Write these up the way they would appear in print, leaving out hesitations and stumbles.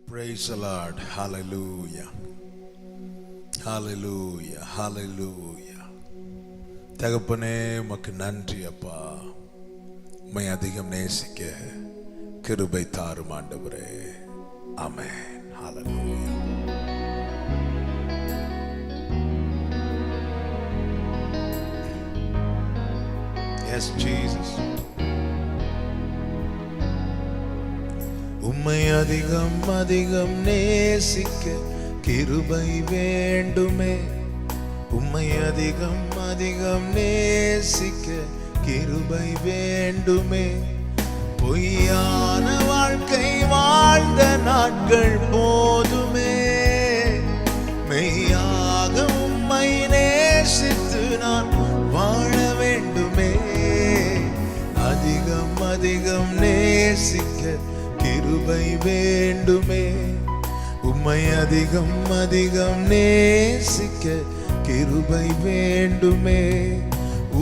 Praise the Lord. Hallelujah. Hallelujah. Hallelujah. தகப்பனே உமக்கு நன்றி அப்பா. உம்மை அதிகம் நேசிக்க கிருபை தாரும் ஆண்டவரே. ஆமென். Hallelujah. Yes, Jesus. உம்மை அதிகம் அதிகம் நேசிக்க கிருபை வேண்டுமே. உம்மை அதிகம் அதிகம் நேசிக்க கிருபை வேண்டுமே. பொய்யான வாழ்க்கை வாழ்ந்த நாட்கள் போதுமே. மெய்யாக உம்மை நேசித்து நான் வாழ வேண்டுமே. அதிகம் அதிகம் நேசிக்க கிருபை வேண்டுமே. உம்மை அதிகம் அதிகம் நேசிக்க கிருபை வேண்டுமே.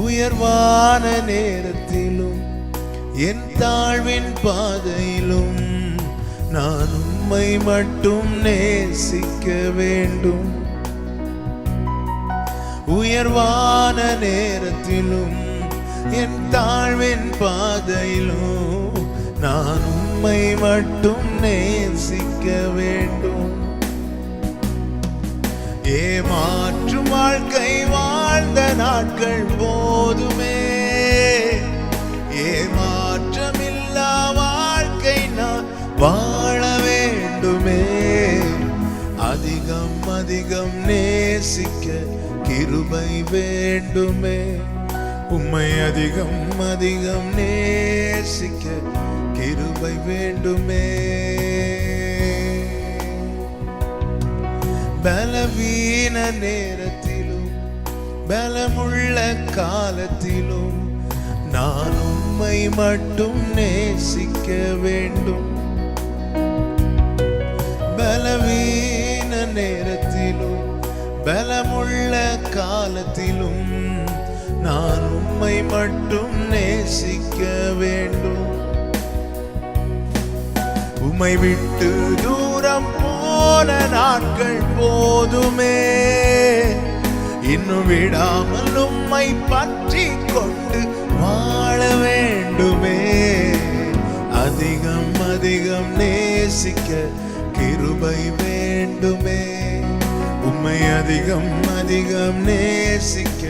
உயர்வான நேரத்திலும் என் தாழ்வின் பாதையிலும் நான் உம்மை மட்டும் நேசிக்க வேண்டும். உயர்வான நேரத்திலும் என் தாழ்வின் பாதையிலும் நான் உம்மை மட்டும் நேசிக்க வேண்டும். ஏமாற்றும் வாழ்க்கை வாழ்ந்த நாட்கள் போதுமே. ஏமாற்றமில்லா வாழ்க்கை நான் வாழ வேண்டுமே. அதிகம் அதிகம் நேசிக்க கிருபை வேண்டுமே. உம்மை அதிகம் அதிகம் நேசிக்க கிருபை வேண்டுமே. பலவீன நேரத்திலும் பலமுள்ள காலத்திலும் நான் உம்மை மட்டும் நேசிக்க வேண்டும். பலவீன நேரத்திலும் பலமுள்ள காலத்திலும் நான் உம்மை மட்டும் நேசிக்க வேண்டும். உம்மை விட்டு தூரம் போன நாட்கள் போதுமே. இன்னும் விடாமல் உம்மை பற்றி கொண்டு வாழ வேண்டுமே. அதிகம் அதிகம் நேசிக்க கிருபை வேண்டுமே. உம்மை அதிகம் அதிகம் நேசிக்க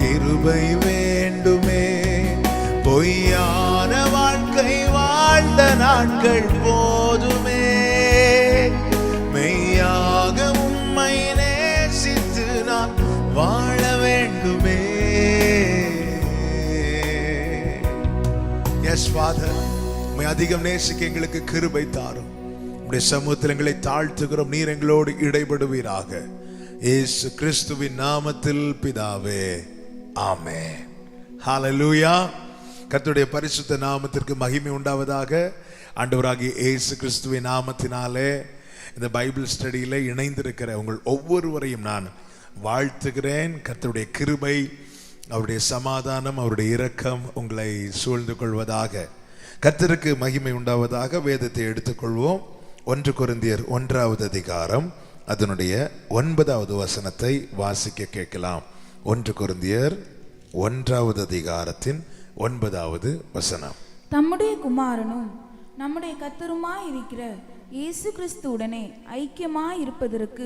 கிருபை வேண்டுமே. பொய்யான வாழ்க்கை வாழ்ந்த நாட்கள் போதுமே. மெய்யாக உம்மை நேசித்து நான் வாழ வேண்டுமே. எஸ் ஃபாதர், உம்மை அதிகம் நேசிக்க எங்களுக்கு கிருபை தாரும். உம்முடைய சமூகத்தில் எங்களை தாழ்த்துகிறோம். நீர் எங்களோடு இடைபடுவீராக. இயேசு கிறிஸ்துவின் நாமத்தில் பிதாவே, ஆமென். ஹல்லேலூயா. கர்த்தருடைய பரிசுத்த நாமத்திற்கு மகிமை உண்டாவதாக. ஆண்டவராகிய இயேசு கிறிஸ்துவின் நாமத்தினாலே இந்த பைபிள் ஸ்டடியில் இணைந்திருக்கிற உங்கள் ஒவ்வொருவரையும் நான் வாழ்த்துகிறேன். கர்த்தருடைய கிருபை, அவருடைய சமாதானம், அவருடைய இரக்கம் உங்களை சூழ்ந்து கொள்வதாக. கர்த்தருக்கு மகிமை உண்டாவதாக. வேதத்தை எடுத்துக்கொள்வோம். 1 கொரிந்தியர் 1வது அதிகாரம் அதனுடைய 9வது வசனத்தை வாசிக்க கேட்கலாம். 1 கொரிந்தியர் 1வது அதிகாரத்தின் 9வது வசனம். தம்முடைய குமாரனும் நம்முடைய கர்த்தருமாய் இருக்கிற இயேசு கிறிஸ்துவுடனே ஐக்கியமாய் இருப்பதற்கு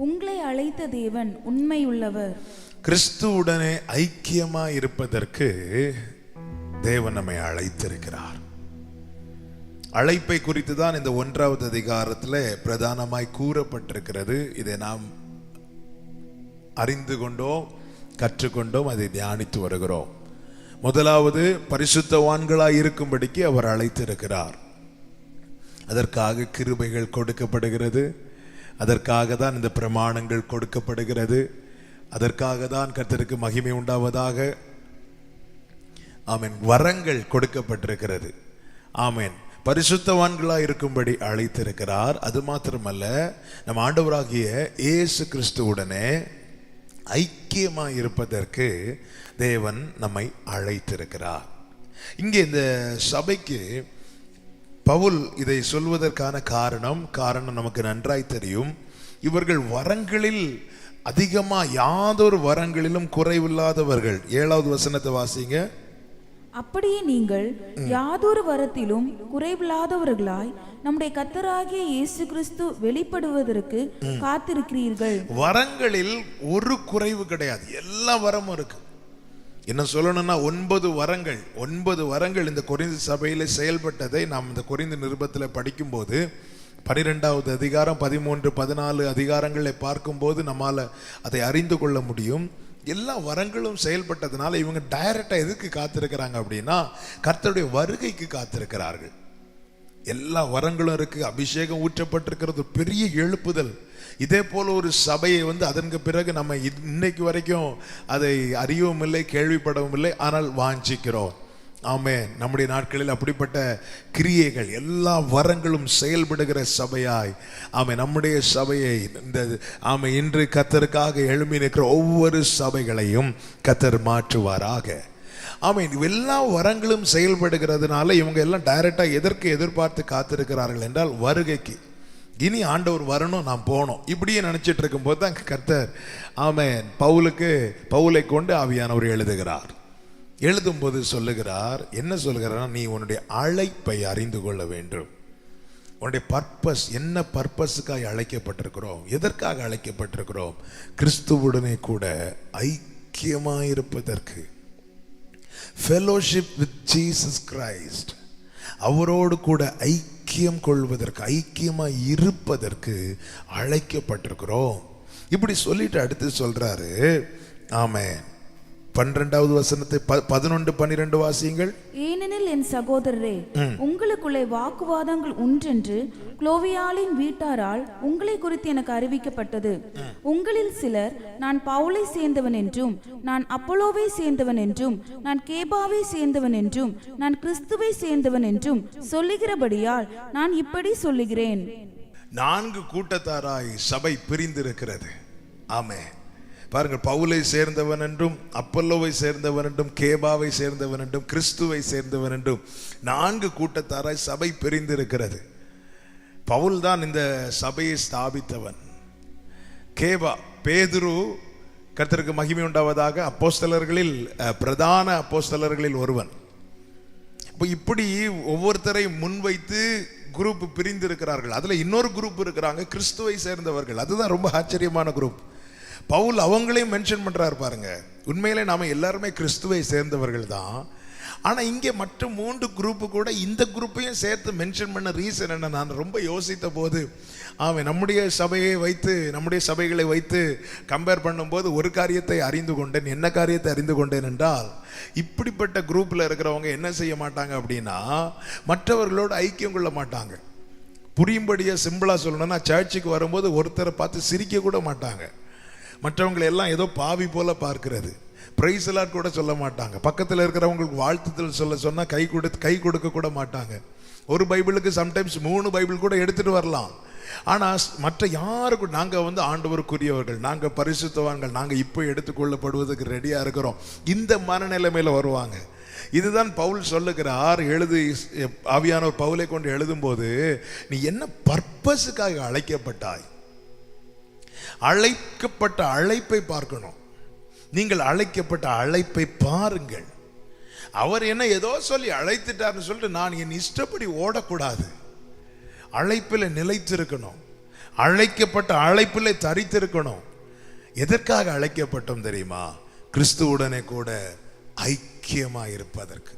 உங்களை அழைத்த தேவன் உண்மையுள்ளவர். கிறிஸ்துவுடனே ஐக்கியமாய் இருப்பதற்கு தேவன் நம்மை அழைத்திருக்கிறார். அழைப்பை குறித்து தான் இந்த 1வது அதிகாரத்தில் பிரதானமாய் கூறப்பட்டிருக்கிறது. இதை நாம் அறிந்து கொண்டோம், கற்றுக்கொண்டோம், அதை தியானித்து வருகிறோம். முதலாவது, பரிசுத்தவான்களாய் இருக்கும்படிக்கு அவர் அழைத்திருக்கிறார். அதற்காக கிருபைகள் கொடுக்கப்படுகிறது. அதற்காக தான் இந்த பிரமாணங்கள் கொடுக்கப்படுகிறது. அதற்காக தான் கர்த்தருக்கு மகிமை உண்டாவதாக ஆமென் வரங்கள் கொடுக்கப்பட்டிருக்கிறது. ஆமென். பரிசுத்தவான்களாய் இருக்கும்படி அழைத்திருக்கிறார். அது மாத்திரமல்ல, நம் ஆண்டவராகிய இயேசு கிறிஸ்துவுடனே ஐக்கியமாய் இருப்பதற்கு தேவன் நம்மை அழைத்திருக்கிறார். இங்கே இந்த சபைக்கு பவுல் இதை சொல்வதற்கான காரணம் நமக்கு நன்றாய் தெரியும். இவர்கள் வரங்களில் அதிகமா யாதொரு வரங்களிலும் குறைவில்லாதவர்கள். 7வது வசனத்தை வாசிங்க. அப்படியே நீங்கள் யாதொரு வரத்திலும் குறைவில்லாதவர்களாய் நம்முடைய கர்த்தராகிய இயேசு கிறிஸ்து வெளிப்படுவதற்கு காத்திருக்கிறீர்கள். வரங்களில் ஒரு குறைவு கிடையாது, எல்லா வரமும் இருக்கு. என்ன சொல்லணும்னா 9 வரங்கள் இந்த கொரிந்து சபையில செயல்பட்டதை நாம் இந்த கொரிந்து நிருபத்தில் படிக்கும்போது 12வது அதிகாரம் 13 14 அதிகாரங்களை பார்க்கும்போது நம்மால அதை அறிந்து கொள்ள முடியும். எல்லா வரங்களும் செயல்பட்டதுனால இவங்க டைரக்டா எதுக்கு காத்திருக்கிறாங்க அப்படின்னா கர்த்தருடைய வருகைக்கு காத்திருக்கிறார்கள். எல்லா வரங்களும் இருக்கு, அபிஷேகம் ஊற்றப்பட்டிருக்கிறது, பெரிய எழுப்புதல். இதே போல ஒரு சபையை அதற்கு பிறகு நம்ம இன்னைக்கு வரைக்கும் அதை அறியவும் இல்லை, கேள்விப்படவும் இல்லை, ஆனால் வாஞ்சிக்கிறோம். ஆமென். நம்முடைய நாட்களில் அப்படிப்பட்ட கிரியைகள் எல்லா வரங்களும் செயல்படுகிற சபையாய் நம்முடைய சபையை இன்று கர்த்தருக்காக எழும்பி நிற்கிற ஒவ்வொரு சபைகளையும் கர்த்தர் மாற்றுவாராக. எல்லா வரங்களும் செயல்படுகிறதுனால இவங்க எல்லாம் டைரக்டா எதற்கு எதிர்பார்த்து காத்திருக்கிறார்கள் என்றால் வருகைக்கு. இனி ஆண்டவர் வரணும், நாம் போனோம், இப்படியே நினைச்சிட்டு இருக்கும் போது தான் கர்த்தர் பவுலை கொண்டு ஆவியானவர் எழுதுகிறார். எழுதும்போது சொல்லுகிறார், என்ன சொல்லுகிறார், நீ உன்னுடைய அழைப்பை அறிந்து கொள்ள வேண்டும். உன்னுடைய பர்பஸ் என்ன, பர்பஸுக்காக அழைக்கப்பட்டிருக்கிறோம், எதற்காக அழைக்கப்பட்டிருக்கிறோம்? கிறிஸ்துவுடனே கூட ஐக்கியமாயிருப்பதற்கு, ஃபெலோஷிப் வித் ஜீசஸ் கிரைஸ்ட், அவரோடு கூட ஐக்கியம் கொள்வதற்கு, ஐக்கியமாய் இருப்பதற்கு அழைக்கப்பட்டிருக்கிறோம். இப்படி சொல்லிட்டு அடுத்து சொல்றாரு. ஆமென். 12வது வசனத்தை 11 12 வாசியுங்கள். ஏனெனில் என் சகோதரரே, உங்களுக்குள்ளே வாக்குவாதங்கள் உண்டென்று குளோவியாளின் வீட்டாரால் உங்களை குறித்து எனக்கு அறிவிக்கப்பட்டது. உங்களில் சிலர் நான் பவுலை சேர்ந்தவன் என்றும், நான் அப்போலோவை சேர்ந்தவன் என்றும், நான் கேபாவை சேர்ந்தவன் என்றும், நான் கிறிஸ்துவை சேர்ந்தவன் என்றும் சொல்லுகிறபடியால் நான் இப்படி சொல்லுகிறேன். 4 கூட்டத்தாராய் சபை பிரிந்திருக்கிறது. ஆமென். பாருங்கள், பவுலை சேர்ந்தவன் என்றும், அப்பல்லோவை சேர்ந்தவன் என்றும், கேபாவை சேர்ந்தவன் என்றும், கிறிஸ்துவை சேர்ந்தவன் என்றும் 4 கூட்டத்தாராய் சபை பிரிந்திருக்கிறது. பவுல் தான் இந்த சபையை ஸ்தாபித்தவன். கேபா, பேதுரு, கர்த்தருக்கு மகிமை உண்டாவதாக, அப்போஸ்தலர்களில் பிரதான அப்போஸ்தலர்களில் ஒருவன். இப்படி ஒவ்வொருத்தரை முன்வைத்து குரூப் பிரிந்திருக்கிறார்கள். அதுல இன்னொரு குரூப் இருக்கிறாங்க, கிறிஸ்துவை சேர்ந்தவர்கள். அதுதான் ரொம்ப ஆச்சரியமான குரூப். பவுல் அவங்களையும் மென்ஷன் பண்றாரு. பாருங்க, உண்மையிலே நாம எல்லாருமே கிறிஸ்துவை சேர்ந்தவர்கள் தான். ஆனா இங்கே மற்ற 3 குரூப்பு கூட இந்த குரூப்பையும் சேர்த்து மென்ஷன் பண்ண ரீசன் என்ன? நான் ரொம்ப யோசித்த போது நம்முடைய சபைகளை வைத்து கம்பேர் பண்ணும்போது ஒரு காரியத்தை அறிந்து கொண்டேன். என்ன காரியத்தை அறிந்து கொண்டேன் என்றால், இப்படிப்பட்ட குரூப்ல இருக்கிறவங்க என்ன செய்ய மாட்டாங்க அப்படின்னா, மற்றவர்களோடு ஐக்கியம் கொள்ள மாட்டாங்க. புரியும்படியா சிம்பிளா சொல்லணும்னா, சர்ச்சுக்கு வரும்போது ஒருத்தரை பார்த்து சிரிக்க கூட மாட்டாங்க. மற்றவங்களை எல்லாம் ஏதோ பாவி போல பார்க்கிறது. பிரைஸ் எல்லாம் கூட சொல்ல மாட்டாங்க. பக்கத்தில் இருக்கிறவங்களுக்கு வாழ்த்துதல் சொன்னா கை கொடுக்க கூட மாட்டாங்க. ஒரு பைபிளுக்கு சம்டைம்ஸ் 3 பைபிள் கூட எடுத்துட்டு வரலாம். ஆனா மற்ற யாருக்கும் நாங்க ஆண்டவருக்குரியவர்கள், நாங்க பரிசுத்தவான்கள், நாங்க இப்போ எடுத்துக்கொள்ளப்படுவதற்கு ரெடியா இருக்கிறோம், இந்த மனநிலைமையில வருவாங்க. இதுதான் பவுல் சொல்லுகிறார். ஆவியானவர் பவுலை கொண்டு எழுதும் போது, நீ என்ன பர்பஸுக்காக அழைக்கப்பட்டாய்? அழைக்கப்பட்ட அழைப்பை பார்க்கணும். நீங்கள் அழைக்கப்பட்ட அழைப்பை பாருங்கள். அவர் என்ன ஏதோ சொல்லி அழைத்துட்டார்னு சொல்லிட்டு நான் என் இஷ்டப்படி ஓடக்கூடாது. அழைப்பில் நிலைத்திருக்கணும். அழைக்கப்பட்ட அழைப்பில் தரித்திருக்கணும். எதற்காக அழைக்கப்பட்டோம் தெரியுமா? கிறிஸ்துவுடனே கூட ஐக்கியமாக இருப்பதற்கு.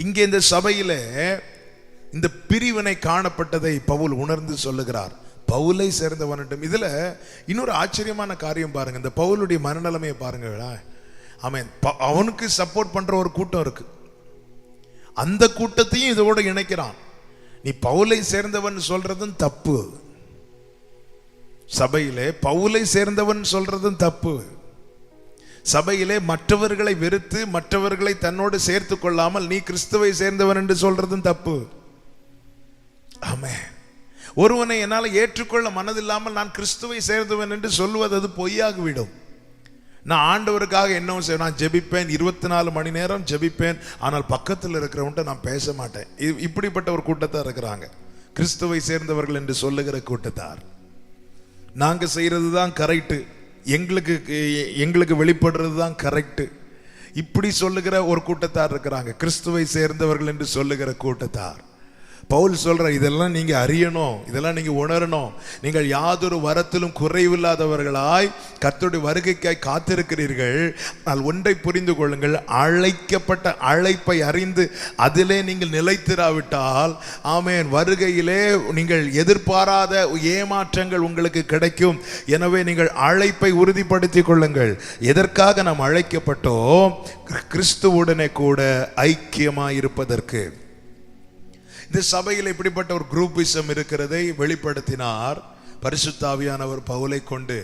இங்கே இந்த சபையில இந்த பிரிவினை காணப்பட்டதை பவுல் உணர்ந்து சொல்லுகிறார். பவுலை சேர்ந்தவனிடம். இதுல இன்னொரு ஆச்சரியமான காரியம் பாருங்க, இந்த பவுலுடைய மனநிலைமையை பாருங்க. அவனுக்கு சப்போர்ட் பண்ற ஒரு கூட்டம் இருக்கு, அந்த கூட்டத்தையும் இதோட இணைக்கிறான். நீ பவுலை சேர்ந்தவன் சொல்றதும் தப்பு, சபையிலே பவுலை சேர்ந்தவன் சொல்றதும் தப்பு. சபையிலே மற்றவர்களை வெறுத்து மற்றவர்களை தன்னோடு சேர்த்து கொள்ளாமல் நீ கிறிஸ்துவை சேர்ந்தவன் என்று சொல்றதும் தப்பு. ஆமென். ஒருவனை என்னால் ஏற்றுக்கொள்ள மனதில்லாமல் நான் கிறிஸ்துவை சேர்ந்தவன் என்று சொல்வது அது பொய்யாகிவிடும். நான் ஆண்டவருக்காக என்னவும் செய்வேன், நான் ஜெபிப்பேன், 24 மணி நேரம் ஜெபிப்பேன், ஆனால் பக்கத்தில் இருக்கிறவன்ட்ட நான் பேச மாட்டேன். இப்படிப்பட்ட ஒரு கூட்டத்தார் இருக்கிறாங்க, கிறிஸ்துவை சேர்ந்தவர்கள் என்று சொல்லுகிற கூட்டத்தார். நாங்க செய்யறது தான் கரெக்டு, எங்களுக்கு வெளிப்படுறது தான் கரெக்டு, இப்படி சொல்லுகிற ஒரு கூட்டத்தார் இருக்கிறாங்க, கிறிஸ்துவை சேர்ந்தவர்கள் என்று சொல்லுகிற கூட்டத்தார். பவுல் சொல்ற, இதெல்லாம் நீங்க அறியணும், இதெல்லாம் நீங்க உணரணும். நீங்கள் யாதொரு வரத்திலும் குறைவில்லாதவர்களாய் கர்த்தருடைய வருகைக்காய் காத்திருக்கிறீர்கள். ஆனால் ஒன்றை புரிந்து கொள்ளுங்கள், அழைக்கப்பட்ட அழைப்பை அறிந்து அதிலே நீங்கள் நிலைத்திராவிட்டால், ஆமென், வருகையிலே நீங்கள் எதிர்பாராத ஏமாற்றங்கள் உங்களுக்கு கிடைக்கும். எனவே நீங்கள் அழைப்பை உறுதிப்படுத்திக் கொள்ளுங்கள். எதற்காக நாம் அழைக்கப்பட்டோம்? கிறிஸ்துவுடனே கூட ஐக்கியமாய் இருப்பதற்கு. இந்த சபையில் இப்படிப்பட்ட ஒரு குரூப்பிசம் இருக்கிறதை வெளிப்படுத்தினார் பரிசுத்த ஆவியானவர் பவுலை கொண்டு.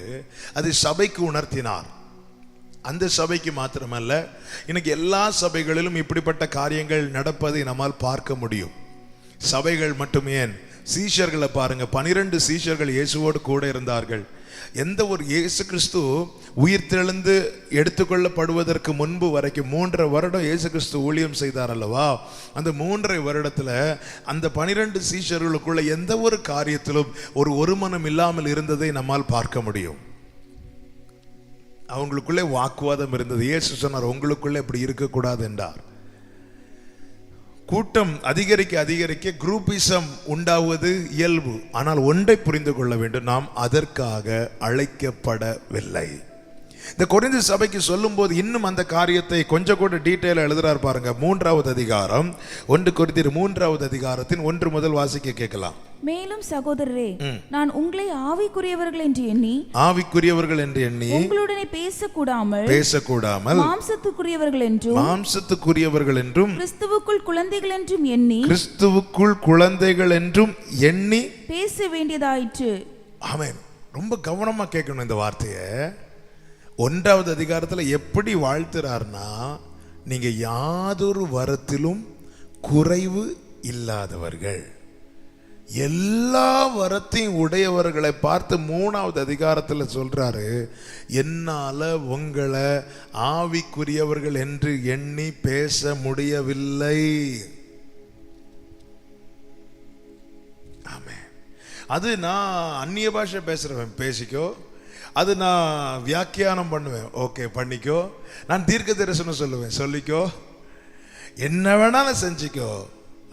அது சபைக்கு உணர்த்தினார். அந்த சபைக்கு மாத்திரமல்ல, இன்னைக்கு எல்லா சபைகளிலும் இப்படிப்பட்ட காரியங்கள் நடப்பதை நம்மால் பார்க்க முடியும். சபைகள் மட்டும் ஏன், சீஷர்களை பாருங்க, 12 சீஷர்கள் இயேசுவோடு கூட இருந்தார்கள். எந்த ஒரு இயேசு கிறிஸ்து உயிர்த்தெழுந்து எடுத்துக்கொள்ளப்படுவதற்கு முன்பு வரைக்கும் 3.5 வருடம் இயேசு கிறிஸ்து ஊழியம் செய்தார் அல்லவா? அந்த 3.5 வருடத்துல அந்த 12 சீஷர்களுக்குள்ள எந்த ஒரு காரியத்திலும் ஒரு மனம் இல்லாமல் இருந்ததை நம்மால் பார்க்க முடியும். அவங்களுக்குள்ளே வாக்குவாதம் இருந்தது. இயேசு சொன்னார், உங்களுக்குள்ளே இப்படி இருக்கக்கூடாது என்றார். கூட்டம் அதிகரிக்க அதிகரிக்க குரூப்பிசம் உண்டாவது இயல்பு. ஆனால் ஒன்றை புரிந்து கொள்ள வேண்டும், நாம் அதற்காக அழைக்கப்படவில்லை. இந்த கொரிந்து சபைக்கு சொல்லும் போது இன்னும் அந்த காரியத்தை கொஞ்சம் கூட டீட்டெயிலாக எழுதுறார் பாருங்க. 3வது அதிகாரம், 1 கொரிந்தியர் 3வது அதிகாரத்தின் 1 முதல் வாசிக்க கேட்கலாம். மேலும் சகோதரரே, நான் உங்களை ஆவிக்குரியவர்கள் என்று எண்ணி உங்களுடனே பேசக்கூடாமல் மாம்சத்துக்குரியவர்கள் என்றும் கிறிஸ்துவுக்குள் குழந்தைகள் என்றும் எண்ணி பேச வேண்டியதாயிற்று. ஆமென். ரொம்ப கவனமா கேட்கணும் இந்த வார்த்தையை. 1வது அதிகாரத்துல எப்படி வாழ்த்துறார்னா, நீங்க யாதொரு வரத்திலும் குறைவு இல்லாதவர்கள், எல்லா வரத்தையும் உடையவர்களை பார்த்து 3வது அதிகாரத்துல சொல்றாரு, என்னால உங்களை ஆவிக்குரியவர்கள் என்று எண்ணி பேச முடியவில்லை. ஆமென். அது நான் அந்நிய பாஷை பேசுறவன் பேசிக்கோ, அது நான் வியாக்கியானம் பண்ணுவேன், ஓகே பண்ணிக்கோ, நான் தீர்க்க தரிசனம் சொல்லுவேன் சொல்லிக்கோ, என்ன வேணாலும் செஞ்சிக்கோ.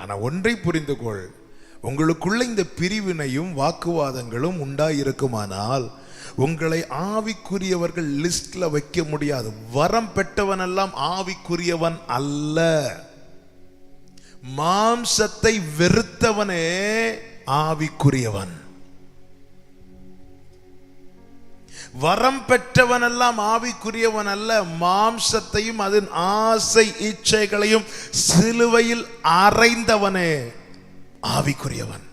ஆனா ஒன்றை புரிந்து கொள், உங்களுக்குள்ள இந்த பிரிவினையும் வாக்குவாதங்களும் உண்டாயிருக்குமானால் உங்களை ஆவிக்குரியவர்கள் லிஸ்ட்ல வைக்க முடியாது. வரம் பெற்றவன் எல்லாம் ஆவிக்குரியவன் அல்ல. மாம்சத்தை வெறுத்தவனே ஆவிக்குரியவன். வரம் பெற்றவன் எல்லாம் ஆவிக்குரியவன் அல்ல. மாம்சத்தையும் அதன் ஆசை இச்சைகளையும் சிலுவையில் அறைந்தவனே ஆவிக்குரியவன்.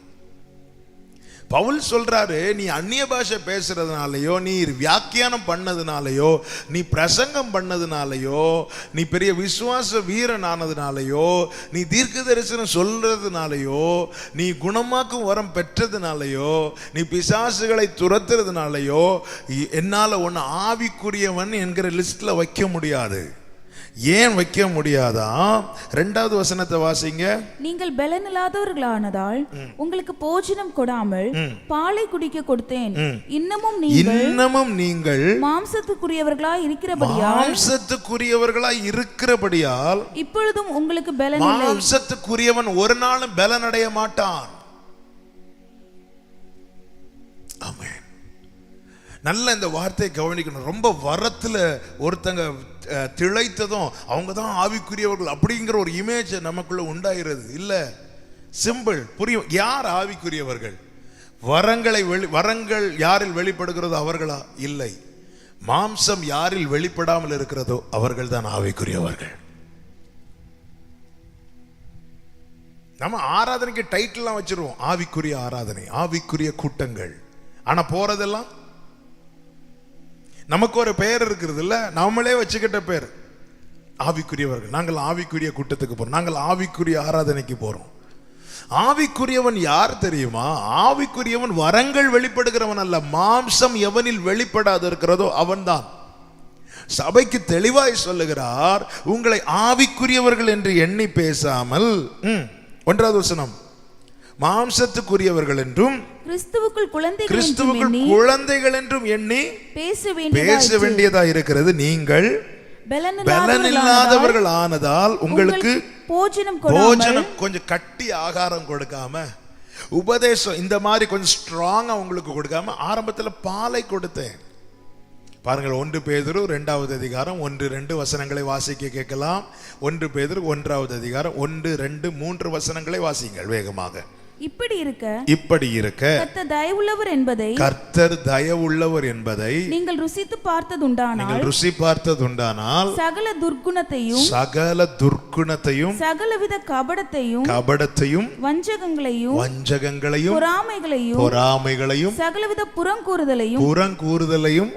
பவுல் சொல்றாரு, நீ அந்நிய பாஷை பேசுறதுனாலயோ, நீ வியாக்கியானம் பண்ணதுனாலயோ, நீ பிரசங்கம் பண்ணதுனாலயோ, நீ பெரிய விசுவாச வீரன் ஆனதுனாலயோ, நீ தீர்க்க தரிசனம் சொல்றதுனாலயோ, நீ குணமாக்கும் வரம் பெற்றதுனாலயோ, நீ பிசாசுகளை துரத்துறதுனாலயோ என்னால உன்னை ஆவிக்குரியவன் என்கிற லிஸ்ட்ல வைக்க முடியாது. ஏன் வைக்க முடியாதா? 2வது வசனத்தை வாசிங்க. நீங்கள் பலனில்லாதவர்களானதால் உங்களுக்கு போஜனம் கொடாமல் பாலை குடிக்க கொடுத்தேன். இன்னமும் நீங்கள் மாம்சத்துக்குரியவர்களாய் இருக்கிறபடியால் இப்பொழுதும் உங்களுக்கு பலன் இல்லை. மாம்சத்துக்குரியவன் ஒரு நாளும் பலனடைய மாட்டான். ஆமென். நல்ல இந்த வார்த்தையை கவனிக்கணும். ரொம்ப வரத்துல ஒருத்தங்க திளைத்ததும் அவங்க தான் ஆவிக்குரியவர்கள் அப்படிங்கிற ஒரு இமேஜ் நமக்குள்ள உண்டாகிறது இல்ல. சிம்பிள், புரியும். யார் ஆவிக்குரியவர்கள்? வரங்கள் யாரில் வெளிப்படுகிறதோ அவர்களா? இல்லை. மாம்சம் யாரில் வெளிப்படாமல் இருக்கிறதோ அவர்கள் தான் ஆவிக்குரியவர்கள். நம்ம ஆராதனைக்கு டைட்டில்லாம் வச்சிருவோம், ஆவிக்குரிய ஆராதனை, ஆவிக்குரிய கூட்டங்கள். ஆனா போறதெல்லாம் நமக்கு ஒரு பெயர் இருக்கிறது இல்ல, நம்மளே வச்சுக்கிட்ட பேர் ஆவிக்குரியவர்கள். நாங்கள் ஆவிக்குரிய கூட்டத்துக்கு போறோம், நாங்கள் ஆவிக்குரிய ஆராதனைக்கு போறோம். ஆவிக்குரியவன் யார் தெரியுமா? ஆவிக்குரியவன் வரங்கள் வெளிப்படுகிறவன் அல்ல. மாம்சம் எவனில் வெளிப்படாது இருக்கிறதோ அவன்தான். சபைக்கு தெளிவாய் சொல்லுகிறார், உங்களை ஆவிக்குரியவர்கள் என்று எண்ணி பேசாமல், 1வது வசனம், மாம்சத்துக்குரியவர்கள் என்றும் கிறிஸ்துவுக்குள் குழந்தைகள் என்றும் எண்ணி பேச வேண்டியதா இருக்கிறது. நீங்கள் பலனில்லாதவர்கள் ஆனதால் உங்களுக்கு போஜனம், கொஞ்சம் கட்டி ஆகாரம் கொடுக்காம, உபதேசம் இந்த மாதிரி கொஞ்சம் ஸ்ட்ராங்கா உங்களுக்கு கொடுக்காம, ஆரம்பத்துல பாலை கொடுத்தேன். பாருங்கள், 1 பேதுரு 2வது அதிகாரம் 1-2 வசனங்களை வாசிக்க கேட்கலாம். 1 பேதுரு 1வது அதிகாரம் 1-2 3 வசனங்களை வாசிங்கள் வேகமாக. இப்படி இருக்க கர்த்தர் தயவுள்ளவர் என்பதை நீங்கள் ருசி பார்த்ததுண்டானால் சகல துர்க்குணத்தையும் சகலவித கபடத்தையும் வஞ்சகங்களையும் பொறாமைகளையும் சகலவித புறங்கூறுதலையும்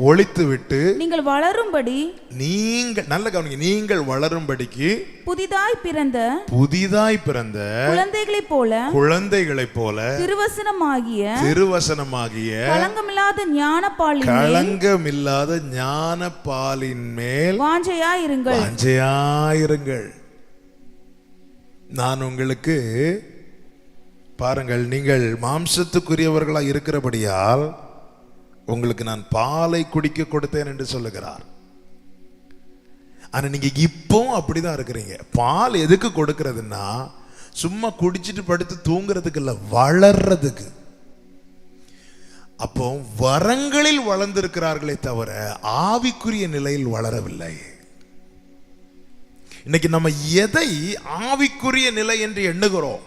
ஒழித்துவிட்டு நீங்கள் வளரும்படி, நல்ல கவனிங்க, நீங்கள் வளரும்படிக்கு புதிதாய் பிறந்த குழந்தைகளைப் போல திருவசனமாகிய களங்கமில்லாத ஞானப்பாலின் மேல் வாஞ்சையாயிருங்கள். நான் உங்களுக்கு, பாருங்கள், நீங்கள் மாம்சத்துக்குரியவர்களாய் இருக்கிறபடியால் உங்களுக்கு நான் பாலை குடிக்க கொடுத்தேன் என்று சொல்லுகிறார். ஆனா நீங்க இப்பவும் அப்படிதான் இருக்கிறீங்க. பால் எதுக்கு கொடுக்கிறதுன்னா, சும்மா குடிச்சிட்டு படுத்து தூங்குறதுக்கு இல்ல, வளர்றதுக்கு. அப்போ வரங்களில் வளர்ந்திருக்கிறார்களே தவிர ஆவிக்குரிய நிலையில் வளரவில்லை. இன்னைக்கு நம்ம எதை ஆவிக்குரிய நிலை என்று எண்ணுகிறோம்?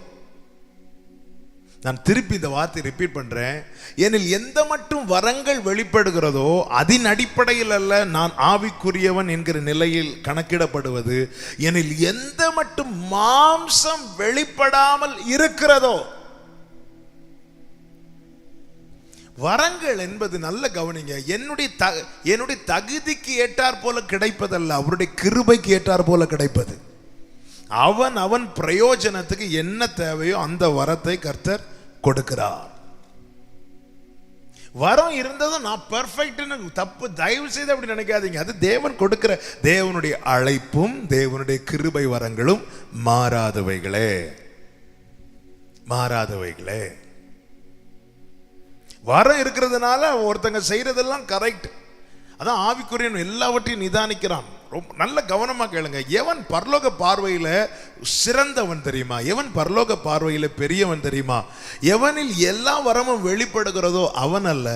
நான் திருப்பி இந்த வார்த்தை ரிப்பீட் பண்றேன். ஏனில் எந்த மட்டும் வரங்கள் வெளிப்படுகிறதோ அதன் அடிப்படையில் அல்ல நான் ஆவிக்குரியவன் என்கிற நிலையில் கணக்கிடப்படுவது. எனில் எந்த மட்டும் மாம்சம் வெளிப்படாமல் இருக்கிறதோ, வரங்கள் என்பது, நல்ல கவனிங்க, என்னுடைய தகுதிக்கு ஏற்றார் போல கிடைப்பதல்ல, அவருடைய கிருபைக்கு ஏற்றார் போல கிடைப்பது. அவன் பிரயோஜனத்துக்கு என்ன தேவையோ அந்த வரத்தை கர்த்தர் கொடுக்கிறார். வரம் இருந்ததும் நான் பெர்ஃபெக்ட்னு தப்பு, தயவு செய்து அப்படி நினைக்காதீங்க. அது தேவன் கொடுக்கிற, தேவனுடைய அழைப்பும் தேவனுடைய கிருபை வரங்களும் மாறாதவைகளே. வரம் இருக்கிறதுனால ஒருத்தங்க செய்யறதெல்லாம் கரெக்ட். அதான் ஆவிக்குரியன் எல்லாவற்றையும் நிதானிக்கிறான். ரொம்ப நல்ல கவனமா கேளுங்க. எவன் பரலோக பார்வையில சிறந்தவன் தெரியுமா? எவன் பரலோக பார்வையில பெரியவன் தெரியுமா? எவனில் எல்லா வரமும் வெளிப்படுகிறதோ அவன் அல்ல,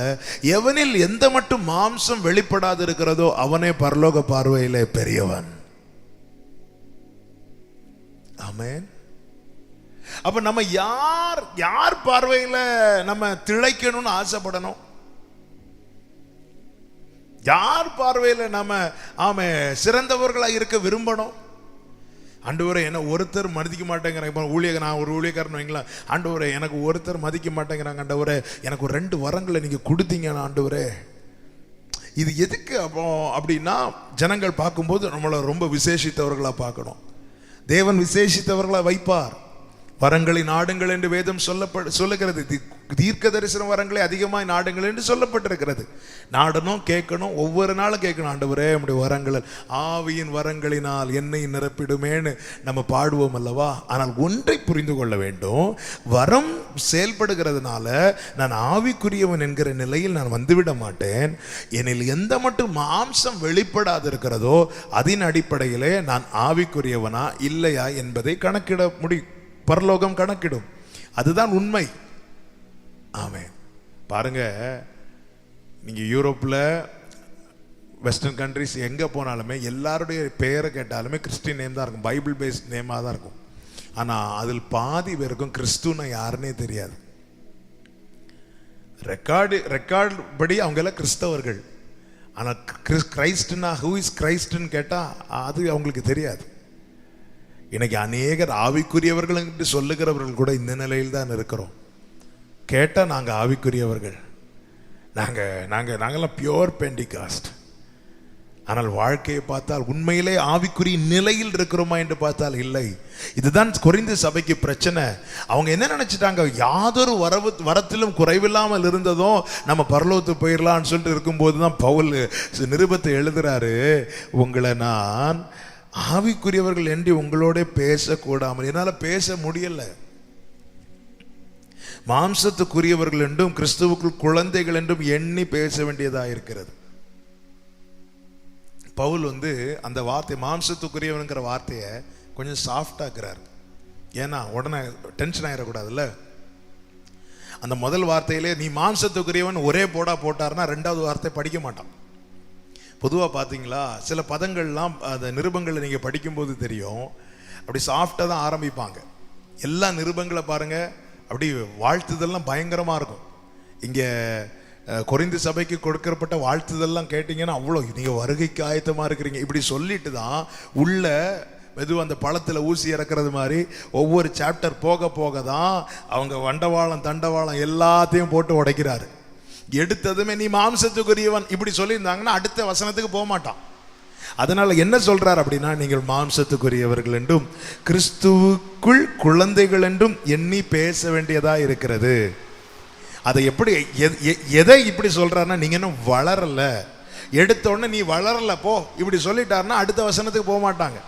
எவனில் எந்த மட்டும் மாம்சம் வெளிப்படாது இருக்கிறதோ அவனே பரலோக பார்வையில பெரியவன். ஆமென். அப்ப நம்ம யார் பார்வையில நம்ம திளைக்கணும்னு ஆசைப்படணும்? யார் பார்வையில நம்ம சிறந்தவர்களா இருக்க விரும்பணும்? ஆண்டவரே, என்ன ஒருத்தர் மதிக்க மாட்டேங்கிறாங்க. நான் ஒரு ஊழியக்காரன் வைங்களா, ஆண்டவரே எனக்கு ஒருத்தர் மதிக்க மாட்டேங்கிறாங்க, ஆண்டவரே எனக்கு ஒரு 2 வரங்களை நீங்க கொடுத்தீங்கன்னா ஆண்டவரே. இது எதுக்கு அப்படின்னா, ஜனங்கள் பார்க்கும்போது நம்மளை ரொம்ப விசேஷித்தவர்களா பார்க்கணும். தேவன் விசேஷித்தவர்களா வைப்பார். வரங்களை நாடுங்கள் என்று வேதம் சொல்லுகிறது. தீர்க்க தரிசன வரங்களை அதிகமாய் நாடுங்கள் என்று சொல்லப்பட்டிருக்கிறது. நாடணும், கேட்கணும், ஒவ்வொரு நாளும் கேட்கணும். ஆண்டவரே நம்முடைய வரங்கள் ஆவியின் வரங்களினால் என்னை நிரப்பிடுமேன்னு நம்ம பாடுவோம் அல்லவா? ஆனால் ஒன்றை புரிந்து கொள்ள வேண்டும், வரம் செயல்படுகிறதுனால நான் ஆவிக்குரியவன் என்கிற நிலையில் நான் வந்துவிட மாட்டேன். எனில் எந்த மட்டும் மாம்சம் வெளிப்படாது இருக்கிறதோ அதன் அடிப்படையிலே நான் ஆவிக்குரியவனா இல்லையா என்பதை கணக்கிட முடியும். பரலோகம் கணக்கிடும். அதுதான் உண்மை. ஆமென். பாருங்க, நீங்க யூரோப்ல வெஸ்டர்ன் கண்ட்ரிஸ் எங்க போனாலுமே எல்லாருடைய பெயரை கேட்டாலுமே கிறிஸ்டின் நேம் தான் இருக்கும், பைபிள் பேஸ்ட் நேமா தான் இருக்கும். ஆனா அதில் பாதி பேருக்கும் கிறிஸ்துவனா யாருன்னே தெரியாது. ரெக்கார்டு படி அவங்க எல்லாம் கிறிஸ்தவர்கள். ஆனா கிரைஸ்ட்னா ஹூ இஸ் கிரைஸ்ட்னு கேட்டா அது அவங்களுக்கு தெரியாது. இன்னைக்கு அநேகர் ஆவிக்குரியவர்கள் என்று சொல்லுகிறவர்கள் கூட இந்த நிலையில் தான் இருக்கிறோம். கேட்டா நாங்க ஆவிக்குரியவர்கள், நாங்கெல்லாம் பியோர் பெண்டிகாஸ்ட். ஆனால் வாழ்க்கையை பார்த்தால் உண்மையிலே ஆவிக்குரிய நிலையில் இருக்கிறோமா என்று பார்த்தால் இல்லை. இதுதான் கொரிந்து சபைக்கு பிரச்சனை. அவங்க என்ன நினைச்சிட்டாங்க, யாதொரு வரத்திலும் குறைவில்லாமல் இருந்ததும் நம்ம பரலோகத்துக்கு போயிடலான்னு சொல்லிட்டு இருக்கும்போது தான் பவுல் நிருபத்தை எழுதுறாரு, உங்களை நான் ஆவிக்குரியவர்கள் என்று உங்களோட பேசக்கூடாமல், என்னால் பேச முடியல. மாம்சத்துக்குரியவர்கள் என்றும் கிறிஸ்துவுக்குள் குழந்தைகள் என்றும் எண்ணி பேச வேண்டியதாக இருக்கிறது. பவுல் அந்த வார்த்தை மாம்சத்துக்குரியவனுங்கிற வார்த்தையை கொஞ்சம் சாஃப்டாக்குறார். ஏன்னா உடனே டென்ஷன் ஆயிடக்கூடாதுல்ல. அந்த முதல் வார்த்தையிலே நீ மாம்சத்துக்குரியவன் ஒரே போட்டார்னா ரெண்டாவது வார்த்தை படிக்க மாட்டான். பொதுவாக பார்த்தீங்களா, சில பதங்கள்லாம் அந்த நிருபங்களை நீங்கள் படிக்கும்போது தெரியும், அப்படி சாஃப்டாக தான் ஆரம்பிப்பாங்க. எல்லா நிருபங்களை பாருங்க, அப்படி வாழ்த்துதெல்லாம் பயங்கரமாக இருக்கும். இங்கே கொரிந்து சபைக்கு கொடுக்கப்பட்ட வாழ்த்துதெல்லாம் கேட்டிங்கன்னா அவ்வளோ நீங்கள் வருகைக்கு ஆயத்தமாக இருக்கிறீங்க இப்படி சொல்லிட்டு தான் உள்ள மெதுவாக அந்த பழத்தில் ஊசி இறக்குறது மாதிரி ஒவ்வொரு சாப்டர் போக போக தான் அவங்க வண்டவாளம் தண்டவாளம் எல்லாத்தையும் போட்டு உடைக்கிறாரு. எடுத்ததுமே நீ மாம்சத்துக்குரியவன் இப்படி சொல்லியிருந்தாங்கன்னா அடுத்த வசனத்துக்கு போக மாட்டான். அதனால என்ன சொல்றார் அப்படின்னா, நீங்கள் மாம்சத்துக்குரியவர்கள் என்றும் கிறிஸ்துவுக்குள் குழந்தைகள் என்றும் எண்ணி பேச வேண்டியதா இருக்கிறது. அதை எப்படி எதை இப்படி சொல்றாருன்னா, நீங்க இன்னும் வளரல, எடுத்த உடனே நீ வளரல போ இப்படி சொல்லிட்டாருன்னா அடுத்த வசனத்துக்கு போக மாட்டாங்க.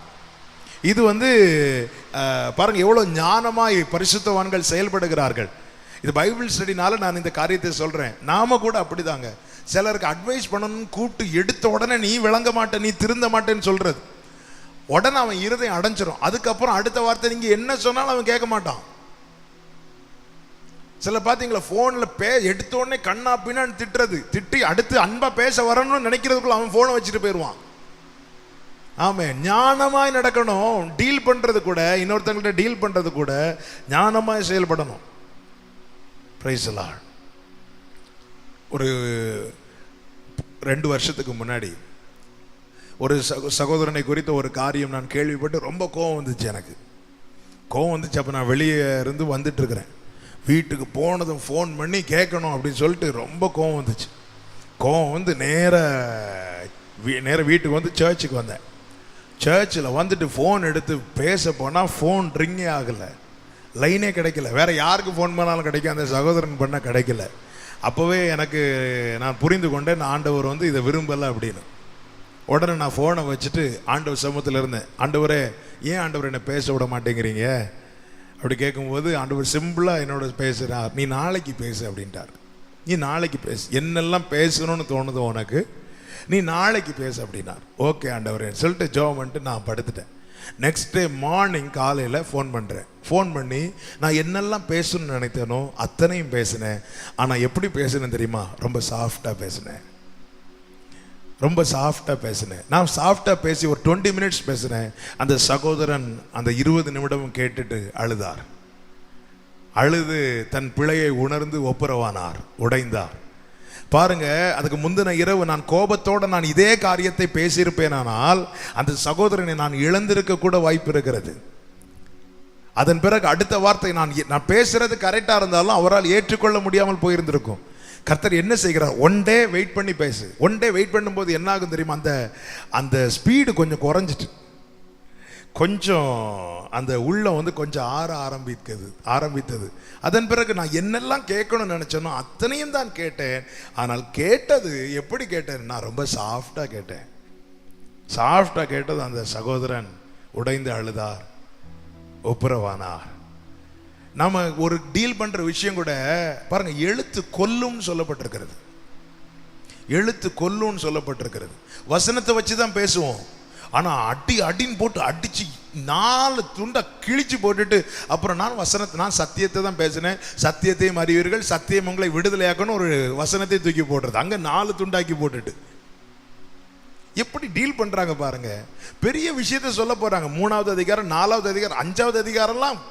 இது பாருங்க எவ்வளவு ஞானமாய் பரிசுத்தவான்கள் செயல்படுகிறார்கள். இது பைபிள் ஸ்டடினால நான் இந்த காரியத்தை சொல்றேன். நாம கூட அப்படிதாங்க. சிலருக்கு அட்வைஸ் பண்ணணும்னு கூப்பிட்டு எடுத்த உடனே நீ விளங்க மாட்ட, நீ திருந்த மாட்டேன்னு சொல்றது, உடனே அவன் இருதயம் அடைஞ்சிரும். அதுக்கப்புறம் அடுத்த வார்த்தை நீங்க என்ன சொன்னாலும் அவன் கேட்க மாட்டான். சில பார்த்தீங்களா, ஃபோனில் எடுத்த உடனே கண்ணா பின்னான்னு திட்டி அடுத்து அன்பா பேச வரணும்னு நினைக்கிறதுக்குள்ள அவன் ஃபோனை வச்சுட்டு போயிடுவான். ஆமே, ஞானமாய் நடக்கணும். டீல் பண்றது கூட, இன்னொருத்தங்கள்ட்ட டீல் பண்றது கூட ஞானமாய் செயல்படணும். Praise the Lord. ஒரு 2 வருஷத்துக்கு முன்னாடி ஒரு சகோதரனை குறித்த ஒரு காரியம் நான் கேள்விப்பட்டு ரொம்ப கோவம் வந்துச்சு. எனக்கு கோவம் வந்துச்சு. அப்போ நான் வெளியே இருந்து வந்துட்டு இருக்கிறேன். வீட்டுக்கு போனதும் ஃபோன் பண்ணி கேட்கணும் அப்படின்னு சொல்லிட்டு ரொம்ப கோவம் வந்துச்சு. கோவம் நேர வீட்டுக்கு சர்ச்சுக்கு வந்தேன். சர்ச்சில் வந்துட்டு ஃபோன் எடுத்து பேச போனால் ஃபோன் ரிங்கே ஆகலை, லைனே கிடைக்கல. வேற யாருக்கு ஃபோன் பண்ணாலும் கிடைக்கும், அந்த சகோதரன் பண்ண கிடைக்கல. அப்போவே நான் புரிந்து கொண்டேன், ஆண்டவர் இதை விரும்பலை அப்படின்னு. உடனே நான் ஃபோனை வச்சுட்டு ஆண்டவர் சமூகத்தில் இருந்தேன். ஆண்டவரே, ஏன் ஆண்டவர் என்னை பேச விட மாட்டேங்கிறீங்க அப்படி கேட்கும்போது ஆண்டவர் சிம்பிளாக என்னோட பேசுகிறார். நீ நாளைக்கு பேசு அப்படின்ட்டார். நீ நாளைக்கு பேசு, என்னெல்லாம் பேசணும்னு தோணுதோ உனக்கு, நீ நாளைக்கு பேசு அப்படின்னார். ஓகே ஆண்டவரே சொல்லிட்டு ஜெபம் பண்ணிட்டு நான் படுத்துட்டேன். நெக்ஸ்ட் டே மார்னிங் காலையில் ஃபோன் பண்ணுறேன். ஃபோன் பண்ணி நான் என்னெல்லாம் பேசணும்னு நினைத்தேனோ அத்தனையும் பேசினேன். ஆனால் எப்படி பேசுனேன் தெரியுமா? ரொம்ப சாஃப்டாக பேசினேன். நான் சாஃப்டாக பேசி ஒரு 20 மினிட்ஸ் பேசினேன். அந்த சகோதரன் அந்த 20 நிமிடமும் கேட்டுட்டு அழுதார். அழுது தன் பிழையை உணர்ந்து ஒப்புரவானார், உடைந்தார். பாருங்க, அதுக்கு முந்தின இரவு நான் கோபத்தோட நான் இதே காரியத்தை பேசியிருப்பேனானால் அந்த சகோதரனை நான் இழந்திருக்க கூட வாய்ப்பு இருக்கிறது. அதன் பிறகு அடுத்த வார்த்தை நான் பேசுறது கரெக்டா இருந்தாலும் அவரால் ஏற்றுக்கொள்ள முடியாமல் போயிருந்திருக்கும். கர்த்தர் என்ன செய்கிறார்? ஒன் டே வெயிட் பண்ணி பேசு. ஒன் டே வெயிட் பண்ணும்போது என்ன ஆகும் தெரியுமா? அந்த ஸ்பீடு கொஞ்சம் குறைஞ்சிட்டு, கொஞ்சம் அந்த உள்ள கொஞ்சம் ஆற ஆரம்பித்தது. அதன் பிறகு நான் என்னெல்லாம் கேட்கணும்னு நினைச்சேனோ அத்தனையும் தான் கேட்டேன். ஆனால் கேட்டது எப்படி கேட்டேன்? நான் ரொம்ப சாஃப்டா கேட்டேன். சாஃப்டா கேட்டது அந்த சகோதரன் உடைந்து அழுதார், ஒப்புரவானார். நாம ஒரு டீல் பண்ற விஷயம் கூட பாருங்க, எழுத்து கொல்லும்னு சொல்லப்பட்டிருக்கிறது. எழுத்து கொல்லும்னு சொல்லப்பட்டிருக்கிறது. வசனத்தை வச்சு தான் பேசுவோம். ஆனா அடின்னு போட்டு அடிச்சு 4 துண்டா கிழிச்சு போட்டுட்டு அப்புறம் நான் சத்தியத்தை தான் பேசினேன், சத்தியத்தையும் அறிவீர்கள், சத்தியம் உங்களை விடுதலையாக்கணும் ஒரு வசனத்தை தூக்கி போடுறது. அங்க 4 துண்டாக்கி போட்டுட்டு எப்படி டீல் பண்றாங்க பாருங்க. பெரிய விஷயத்தை சொல்ல போறாங்க. 3வது அதிகாரம், 4வது அதிகாரம், 5வது அதிகாரம்லாம்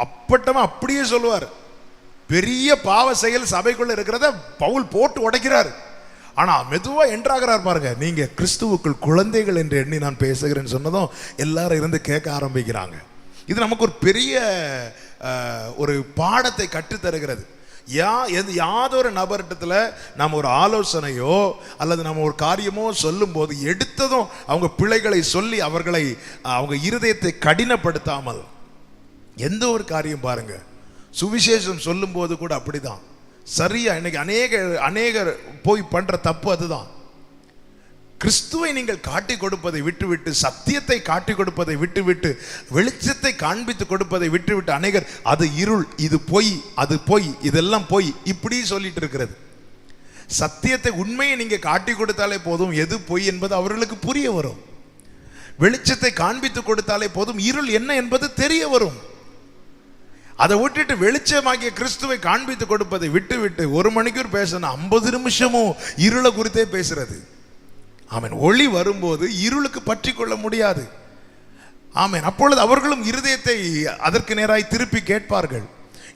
அப்பட்டமா அப்படியே சொல்லுவார். பெரிய பாவ செயல் சபைக்குள்ள இருக்கிறத பவுல் போட்டு உடைக்கிறார். ஆனா மெதுவா என்றாகிறார் பாருங்க. நீங்க கிறிஸ்துவுக்குள் குழந்தைகள் என்று எண்ணி நான் பேசுகிறேன்னு சொன்னதும் எல்லாரும் இருந்து கேட்க ஆரம்பிக்கிறாங்க. இது நமக்கு ஒரு பெரிய ஒரு பாடத்தை கற்றுத்தருகிறது. யாதொரு நபரிடத்துல நம்ம ஒரு ஆலோசனையோ அல்லது நம்ம ஒரு காரியமோ சொல்லும் போது எடுத்ததும் அவங்க பிழைகளை சொல்லி அவர்களை அவங்க இருதயத்தை கடினப்படுத்தாமல் எந்த ஒரு காரியம் பாருங்க, சுவிசேஷம் சொல்லும் போது கூட அப்படிதான். சரியா இன்னைக்கு அநேகர் போய் பண்ற தப்பு அதுதான். கிறிஸ்துவை நீங்கள் காட்டி கொடுப்பதை விட்டுவிட்டு, சத்தியத்தை காட்டி கொடுப்பதை விட்டுவிட்டு, வெளிச்சத்தை காண்பித்து கொடுப்பதை விட்டுவிட்டு அநேகர் அது இருள், இது பொய், அது பொய், இதெல்லாம் பொய், இப்படி சொல்லிட்டு இருக்கிறது. சத்தியத்தை, உண்மையை நீங்க காட்டி கொடுத்தாலே போதும் எது பொய் என்பது அவர்களுக்கு புரிய வரும். வெளிச்சத்தை காண்பித்து கொடுத்தாலே போதும் இருள் என்ன என்பது தெரிய வரும். அதை விட்டுட்டு வெளிச்சமாகிய கிறிஸ்துவை காண்பித்து கொடுப்பதை விட்டுவிட்டு 1 மணிக்கூர் பேசணும், 50 நிமிஷமும் இருளை குறித்தே பேசுறது. ஆமென். ஒளி வரும்போது இருளுக்கு பற்றி கொள்ள முடியாது. ஆமென். அப்பொழுது அவர்களும் இருதயத்தை அதற்கு நேராய் திருப்பி கேட்பார்கள்.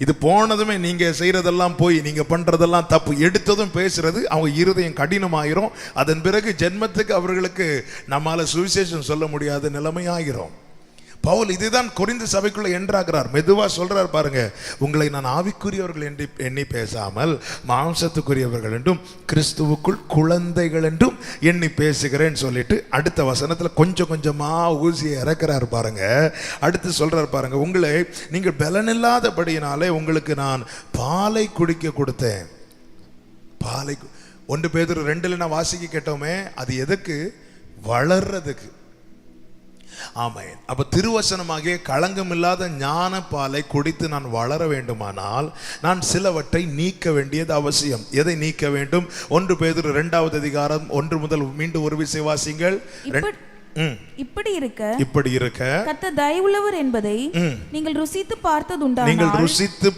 இது போனதுமே நீங்க செய்யறதெல்லாம் போய், நீங்க பண்றதெல்லாம் தப்பு, எடுத்ததும் பேசுறது, அவங்க இருதயம் கடினமாயிரும். அதன் பிறகு ஜென்மத்துக்கு அவர்களுக்கு நம்மால சுவிசேஷம் சொல்ல முடியாத நிலைமையாகிறோம். பவுல் இதுதான் கொரிந்து சபைக்குள்ள என்றாகிறார். மெதுவா சொல்றார் பாருங்க, உங்களை நான் ஆவிக்குரியவர்கள் என்று எண்ணி பேசாமல் மாம்சத்துக்குரியவர்கள் என்றும் கிறிஸ்துவுக்குள் குழந்தைகள் என்றும் எண்ணி பேசுகிறேன்னு சொல்லிட்டு அடுத்த வசனத்துல கொஞ்சம் கொஞ்சமா ஊசியை இறக்கிறார் பாருங்க. அடுத்து சொல்றார் பாருங்க, உங்களை நீங்கள் பலனில்லாதபடியினாலே உங்களுக்கு நான் பாலை குடிக்க கொடுத்தேன். பாலை 1 பேதுரு 2 நான் வாசிக்க கேட்டோமே, அது எதுக்கு? வளர்றதுக்கு. ஆமென். அப்ப திருவசனமாகிய களங்கம் இல்லாத ஞான பாலை குடித்து நான் வளர வேண்டுமானால் நான் சிலவற்றை நீக்க வேண்டியது அவசியம். எதை நீக்க வேண்டும்? 1 பேதுரு 2வது அதிகாரம் 1 முதல் மீண்டும் ஒரு விசை வாசிங்கள். இப்படி இருக்க கர்த்தர் தயவுள்ளவர் என்பதை நீங்கள் ருசித்து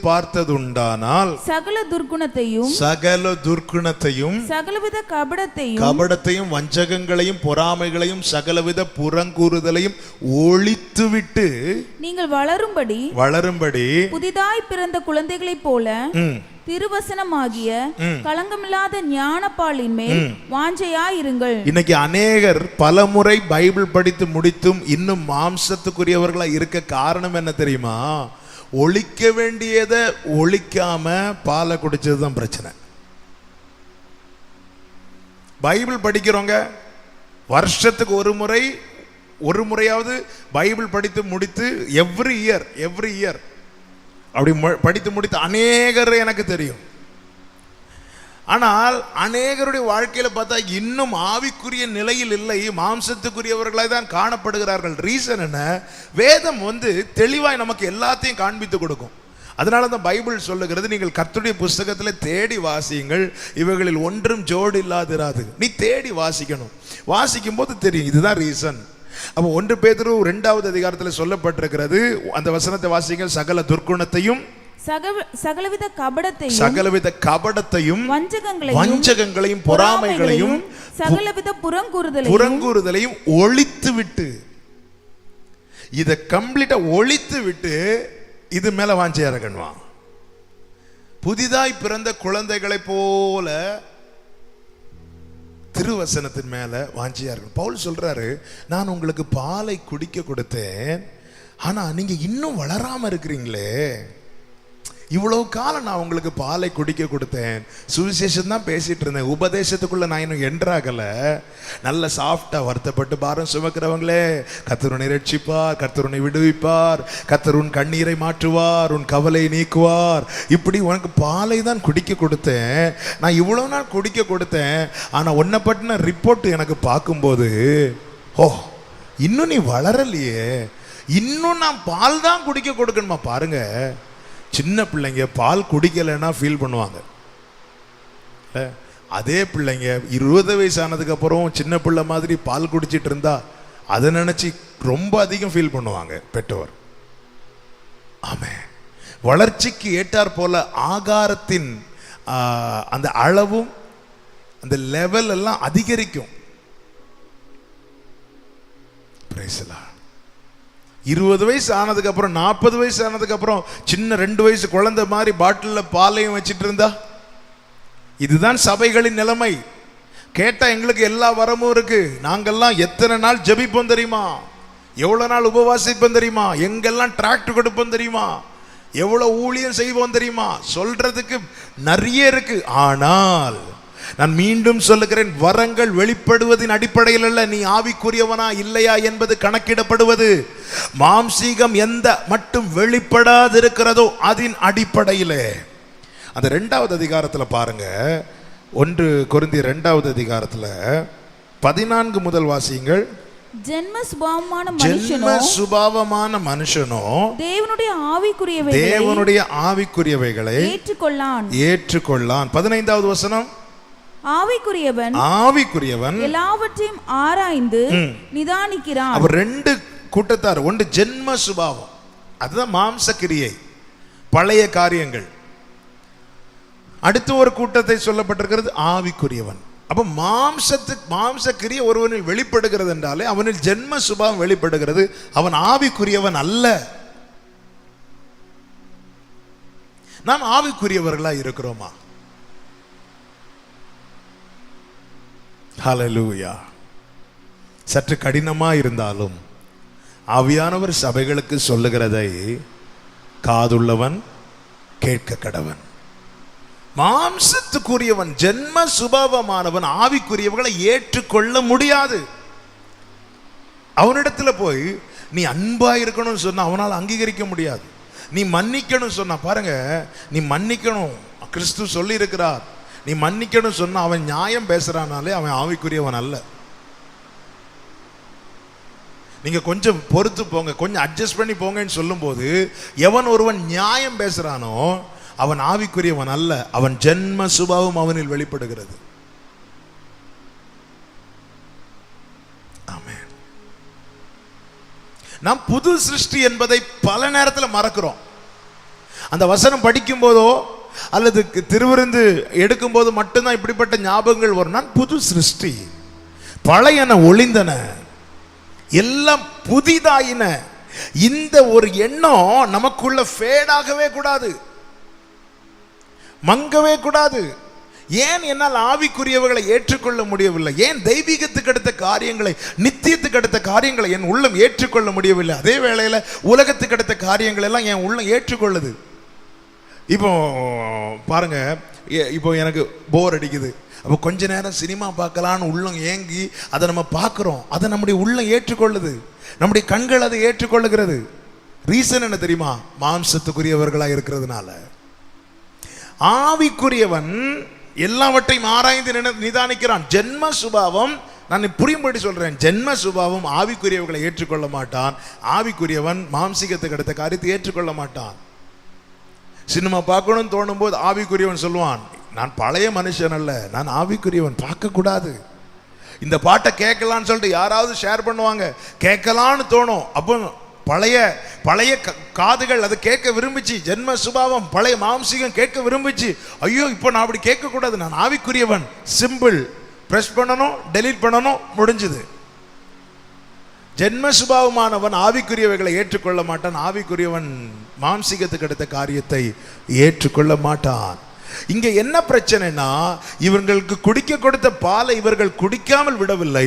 பார்த்ததுண்டானால் சகல துர்க்குணத்தையும் சகலவித கபடத்தையும் வஞ்சகங்களையும் பொறாமைகளையும் சகலவித புறங்கூறுதலையும் ஒழித்துவிட்டு நீங்கள் வளரும்படி புதிதாய் பிறந்த குழந்தைகளைப் போல திருவசனமாகிய களங்கமில்லாத ஞானப்பாலின் மேல் வாஞ்சையாயிருங்கள். இன்னைக்கு அநேகர் பலமுறை பைபிள் படித்து முடித்தும் இன்னும் மாம்சத்துக்குரியவர்களா இருக்க காரணம் என்ன தெரியுமா? ஒழிக்க வேண்டியதை ஒழிக்காம பாலை குடிச்சதுதான் பிரச்சனை. பைபிள் படிக்கிறவங்க வருஷத்துக்கு ஒரு முறையாவது பைபிள் படித்து முடித்து எவ்ரி இயர் அப்படி படித்து முடித்து அநேகர் எனக்கு தெரியும். ஆனால் அநேகருடைய வாழ்க்கையில பார்த்தா இன்னும் ஆவிக்குரிய நிலையில் இல்லை, மாம்சத்துக்குரியவர்களாய் தான் காணப்படுகிறார்கள். ரீசன் என்ன? வேதம் தெளிவாய் நமக்கு எல்லாத்தையும் காண்பித்து கொடுக்கும். அதனால தான் பைபிள் சொல்லுகிறது, நீங்கள் கர்த்தருடைய புஸ்தகத்தில் தேடி வாசியுங்கள், இவைகளில் ஒன்றும் ஜோடு இல்லாதிராது. நீ தேடி வாசிக்கணும். வாசிக்கும் போது தெரியும் இதுதான் ரீசன். அப்போ 1 பேதுரு 2வது அதிகாரத்தில் சொல்லப்பட்டிருக்கிறது, அந்த வசனத்தை வாசிங்க. சகல துர்க்குணத்தையும் சகலவித கபடத்தையும் வஞ்சகங்களையும் பொறாமைகளையும் சகலவித புறங்கூறுதலையும் ஒழித்து விட்டு, இதை கம்ப்ளீட்டா ஒழித்து விட்டு இது மேல வாஞ்சையா இருக்கணுமா? புதிதாய் பிறந்த குழந்தைகளை போல திருவசனத்தின் மேல வாஞ்சியா இருக்கும். பவுல் சொல்றாரு, நான் உங்களுக்கு பாலை குடிக்க கொடுத்தேன், ஆனா நீங்க இன்னும் வளராம இருக்கிறீங்களே. இவ்வளவு காலம் நான் உங்களுக்கு பாலை குடிக்க கொடுத்தேன், சுவிசேஷம் தான் பேசிட்டு இருந்தேன், உபதேசத்துக்குள்ள நான் இன்னும் என்ட்ராகல. நல்ல சாஃப்டா வருத்தப்பட்டு பாரம் சுமக்கிறவங்களே, கர்த்தர் உன்னை ரட்சிப்பார், கர்த்தர் உன்னை விடுவிப்பார், கர்த்தர் உன் கண்ணீரை மாற்றுவார், உன் கவலை நீக்குவார். இப்படி உனக்கு பாலை தான் குடிக்க கொடுத்தேன், நான் இவ்வளவு நாள் குடிக்க கொடுத்தேன். ஆனா உன்னை பற்றின ரிப்போர்ட் எனக்கு பார்க்கும்போது, ஓ இன்னும் நீ வளரலையே, இன்னும் நான் பால் தான் குடிக்க கொடுக்கணுமா? பாருங்க, சின்ன பிள்ளைங்க பால் குடிக்கலைன்னா ஃபீல் பண்ணுவாங்க. அதே பிள்ளைங்க 20 வயசு ஆனதுக்கு அப்புறம் சின்ன பிள்ளை மாதிரி பால் குடிச்சிட்டு இருந்தா அதை நினைச்சு ரொம்ப அதிகம் ஃபீல் பண்ணுவாங்க பெற்றோர். ஆமே, வளர்ச்சிக்கு ஏற்றார் போல ஆகாரத்தின் அந்த அளவும் அந்த லெவல் எல்லாம் அதிகரிக்கும். 20 வயசு ஆனதுக்கு அப்புறம் 40 வயசு ஆனதுக்கு அப்புறம் சின்ன 2 வயசு குழந்தை மாதிரி பாட்டிலில் பாலையும் வச்சிட்டு இருந்தா, இதுதான் சபைகளின் நிலைமை. கேட்டா எங்களுக்கு எல்லா வரமும் இருக்கு, நாங்கெல்லாம் எத்தனை நாள் ஜெபிப்போம் தெரியுமா, எவ்வளவு நாள் உபவாசிப்போம் தெரியுமா, எங்கெல்லாம் டிராக்ட் கொடுப்போம் தெரியுமா, எவ்வளவு ஊழியம் செய்வோம் தெரியுமா? சொல்றதுக்கு நிறைய இருக்கு. ஆனால் நான் மீண்டும் சொல்லுகிறேன், வரங்கள் வெளிப்படுவதின் அடிப்படையில் அல்ல, நீ ஆவிக்குரியவனா இல்லையா என்பது கணக்கிடப்படுவது மாம்சீகம் எந்த மட்டும் வெளிப்படாது இருக்கிறதோ அதன் அடிப்படையிலே. அந்த 2வது அதிகாரத்துல பாருங்க, 1 கொரிந்தியர் 2வது அதிகாரத்துல 14 முதல் வாசியுங்கள். ஜென்ம சுபாவமான மனுஷனோ தேவனுடைய ஆவிக்குரியவைகளை ஏற்றுக்கொள்ளான். 15வது வசனம், ஆவிக்குரியவன் எல்லாவற்றையும் ஆராய்ந்து நிதானிக்கிறான். அவர் 2 கூட்டத்தார். ஒன்று ஜென்ம சுபாவம், அதுதான் மாம்ச கிரியை, பழைய காரியங்கள். அடுத்து ஒரு கூட்டத்தை சொல்லப்பட்டிருக்கிறது ஆவிக்குரியவன். அப்ப மாம்ச கிரியை ஒருவனில் வெளிப்படுகிறது என்றாலே அவனில் ஜென்ம சுபாவம் வெளிப்படுகிறது. அவன் ஆவிக்குரியவன் அல்ல. நாம் ஆவிக்குரியவர்களா இருக்கிறோமா? ஹல்லேலூயா. சற்று கடினமா இருந்தாலும் ஆவியானவர் சபைகளுக்கு சொல்லுகிறதை காதுள்ளவன் கேட்க கடவன். மாம்சத்துக்குரியவன், ஜென்ம சுபாவமானவன் ஆவிக்குரியவர்களை ஏற்றுக்கொள்ள முடியாது. அவனிடத்துல போய் நீ அன்பா இருக்கணும்னு சொன்னா அவனால் அங்கீகரிக்க முடியாது. நீ மன்னிக்கணும் சொன்னா, பாருங்க, நீ மன்னிக்கணும், கிறிஸ்து சொல்லி இருக்கிறார், நீ மன்னிக்கணும் சொன்னா அவன் நியாயம் பேசுறானாலே அவன் ஆவிக்குரியவன் அல்ல. நீங்க கொஞ்சம் பொறுத்து போங்க, கொஞ்சம் அட்ஜஸ்ட் பண்ணி போங்கன்னு சொல்லும் போது எவன் ஒருவன் நியாயம் பேசுறானோ அவன் ஆவிக்குரியவன் அல்ல. அவன் ஜென்ம சுபாவம் அவனில் வெளிப்படுகிறது. ஆமென். நாம் புது சிருஷ்டி என்பதை பல நேரத்தில் மறக்கிறோம். அந்த வசனம் படிக்கும் போதோ அல்லது திருவிருந்து எடுக்கும் போது மட்டும்தான் இப்படிப்பட்ட ஞாபகங்கள் வரும். நான் புது சிருஷ்டி, பழையன ஒளிந்தன, எல்லாம் புதிதாயின. இந்த ஒரு எண்ணம் நமக்குள்ள ஃபேடாகவே கூடாது, மங்கவே கூடாது. ஏன் என்னால் ஆவிக்குரியவர்களை ஏற்றுக்கொள்ள முடியவில்லை? ஏன் தெய்வீகத்துக்கு அடுத்த காரியங்களை, நித்தியத்துக்கு அடுத்த காரியங்களை என் உள்ளம் ஏற்றுக்கொள்ள முடியவில்லை? அதே வேளையில உலகத்துக்கு அடுத்த காரியங்கள் எல்லாம் என் உள்ளம் ஏற்றுக்கொள்ளுது. இப்போ பாருங்க, இப்போ எனக்கு போர் அடிக்குது, அப்போ கொஞ்ச நேரம் சினிமா பார்க்கலான்னு உள்ளம் ஏங்கி அதை நம்ம பார்க்குறோம். அதை நம்முடைய உள்ளம் ஏற்றுக்கொள்ளுது, நம்முடைய கண்கள் அதை ஏற்றுக்கொள்ளுகிறது. ரீசன் என்ன தெரியுமா? மாம்சத்துக்குரியவர்களாக இருக்கிறதுனால. ஆவிக்குரியவன் எல்லாவற்றையும் ஆராய்ந்து நிதானிக்கிறான். ஜென்ம சுபாவம், நான் புரியும்படி சொல்றேன், ஜென்ம சுபாவம் ஆவிக்குரியவர்களை ஏற்றுக்கொள்ள மாட்டான். ஆவிக்குரியவன் மாம்சிகத்துக்கு அடுத்த காரியத்தை ஏற்றுக்கொள்ள மாட்டான். சினிமா பார்க்கணும்னு தோணும் போது ஆவிக்குரியவன் சொல்லுவான், நான் பழைய மனுஷன் அல்ல, நான் ஆவிக்குரியவன், பார்க்க கூடாது. இந்த பாட்டை கேட்கலான்னு சொல்லிட்டு யாராவது ஷேர் பண்ணுவாங்க, கேட்கலான்னு தோணும். அப்போ பழைய பழைய காதுகள் அதை கேட்க விரும்பிச்சு, ஜென்ம சுபாவம் பழைய மாம்சீகம் கேட்க விரும்பிச்சு. ஐயோ, இப்போ நான் அப்படி கேட்கக்கூடாது, நான் ஆவிக்குரியவன். சிம்பிள், ப்ரெஸ் பண்ணணும், டெலீட் பண்ணணும், முடிஞ்சுது. ஜென்ம சுபாவமானவன் ஆவிக்குரியவைகளை ஏற்றுக்கொள்ள மாட்டான். ஆவிக்குரியவன் மாம்சீகத்துக்கு அடுத்த காரியத்தை ஏற்றுக்கொள்ள மாட்டான். இங்க என்ன பிரச்சனைனா, இவர்களுக்கு குடிக்க கொடுத்த பாலை இவர்கள் குடிக்காமல் விடவில்லை.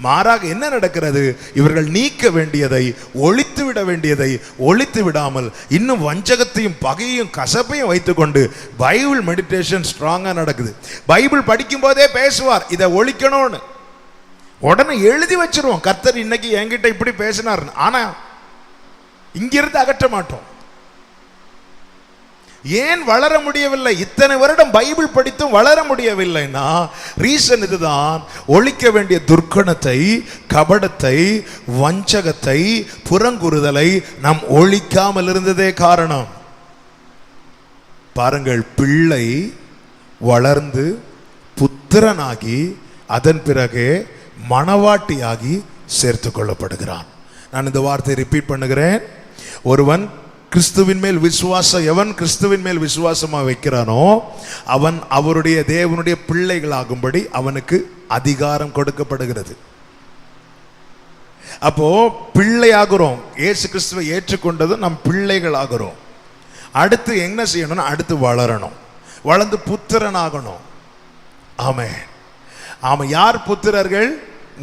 மாறாக என்ன நடக்கிறது? இவர்கள் நீக்க வேண்டியதை, ஒழித்து விட வேண்டியதை ஒழித்து விடாமல் இன்னும் வஞ்சகத்தையும் பகையையும் கசப்பையும் வைத்துக்கொண்டு பைபிள் மெடிடேஷன் ஸ்ட்ராங்கா நடக்குது. பைபிள் படிக்கும் போதே பேசுவார், இதை ஒழிக்கணும்னு. உடனே எழுதி வச்சிருவோம், கர்த்தர் இன்னைக்கு என்கிட்ட இப்படி பேசினார். ஆனா இங்கிருந்து அகற்ற மாட்டோம். ஏன் வளர முடியவில்லை? இத்தனை வருடம் பைபிள் படித்தும் வளர முடியவில்லைன்னா ரீசன் இதுதான். ஒழிக்க வேண்டிய துர்க்கணத்தை, கபடத்தை, வஞ்சகத்தை, புறங்குறுதலை நாம் ஒழிக்காமல் இருந்ததே காரணம். பாருங்கள், பிள்ளை வளர்ந்து புத்திரனாகி அதன் பிறகு மணவாட்டியாகி சேர்த்து கொள்ளப்படுகிறான். நான் இந்த வார்த்தையை ரிப்பீட் பண்ணுகிறேன். ஒருவன் கிறிஸ்துவின் மேல் விசுவாசம், எவன் கிறிஸ்துவின் மேல் விசுவாசமா வைக்கிறானோ அவன் அவருடைய தேவனுடைய பிள்ளைகளாகும்படி அவனுக்கு அதிகாரம் கொடுக்கப்படுகிறது. அப்போ பிள்ளையாகிறோம். இயேசு கிறிஸ்துவை ஏற்றுக்கொண்டது நம் பிள்ளைகள் ஆகிறோம். அடுத்து என்ன செய்யணும்னா, அடுத்து வளரணும், வளர்ந்து புத்திரனாகணும். ஆமென். ஆமா. யார் புத்திரர்கள்?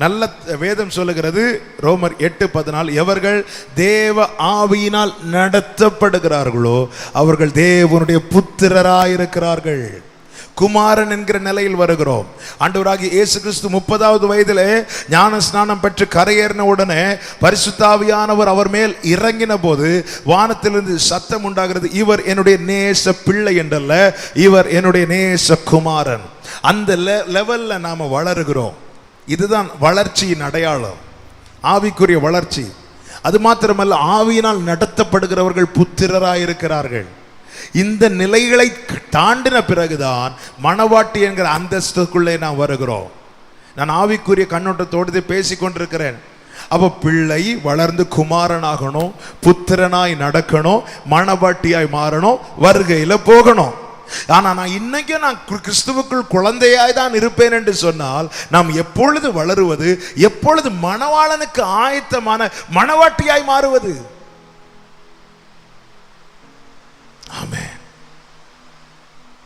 நல்ல வேதம் சொல்லுகிறது ரோமர் 8:14, எவர்கள் தேவ ஆவியினால் நடத்தப்படுகிறார்களோ அவர்கள் தேவனுடைய புத்திரராயிருக்கிறார்கள். குமாரன் என்கிற நிலையில் வருகிறோம். ஆண்டவராகிய இயேசு கிறிஸ்து 30வது வயதிலே ஞான ஸ்நானம் பெற்று கரையேறின உடனே பரிசுத்த ஆவியானவர் அவர் மேல் இறங்கின போது வானத்திலிருந்து சத்தம் உண்டாகிறது, இவர் என்னுடைய நேச பிள்ளை என்றல்ல, இவர் என்னுடைய நேச குமாரன். அந்த லெவல்ல நாம வளருகிறோம். இதுதான் வளர்ச்சியின் அடையாளம், ஆவிக்குரிய வளர்ச்சி. அது மாத்திரமல்ல, ஆவியினால் நடத்தப்படுகிறவர்கள் புத்திரராயிருக்கிறார்கள். இந்த நிலைகளை தாண்டின பிறகுதான் மணவாட்டி என்கிற அந்தஸ்துக்குள்ளே நாம் வருகிறோம். நான் ஆவிக்குரிய கண்ணோட்டத்தோடு பேசி கொண்டிருக்கிறேன். அப்ப பிள்ளை வளர்ந்து குமாரனாகணும், புத்திரனாய் நடக்கணும், மணவாட்டியாய் மாறணும், வருகையில போகணும். ஆனா நான் இன்னைக்கு நான் கிறிஸ்துவுக்குள் குழந்தையாய் தான் இருப்பேன் என்று சொன்னால் நாம் எப்பொழுது வளருவது, எப்பொழுது மணவாளனுக்கு ஆயத்தமான மணவாட்டியாய் மாறுவது? ஆமென்.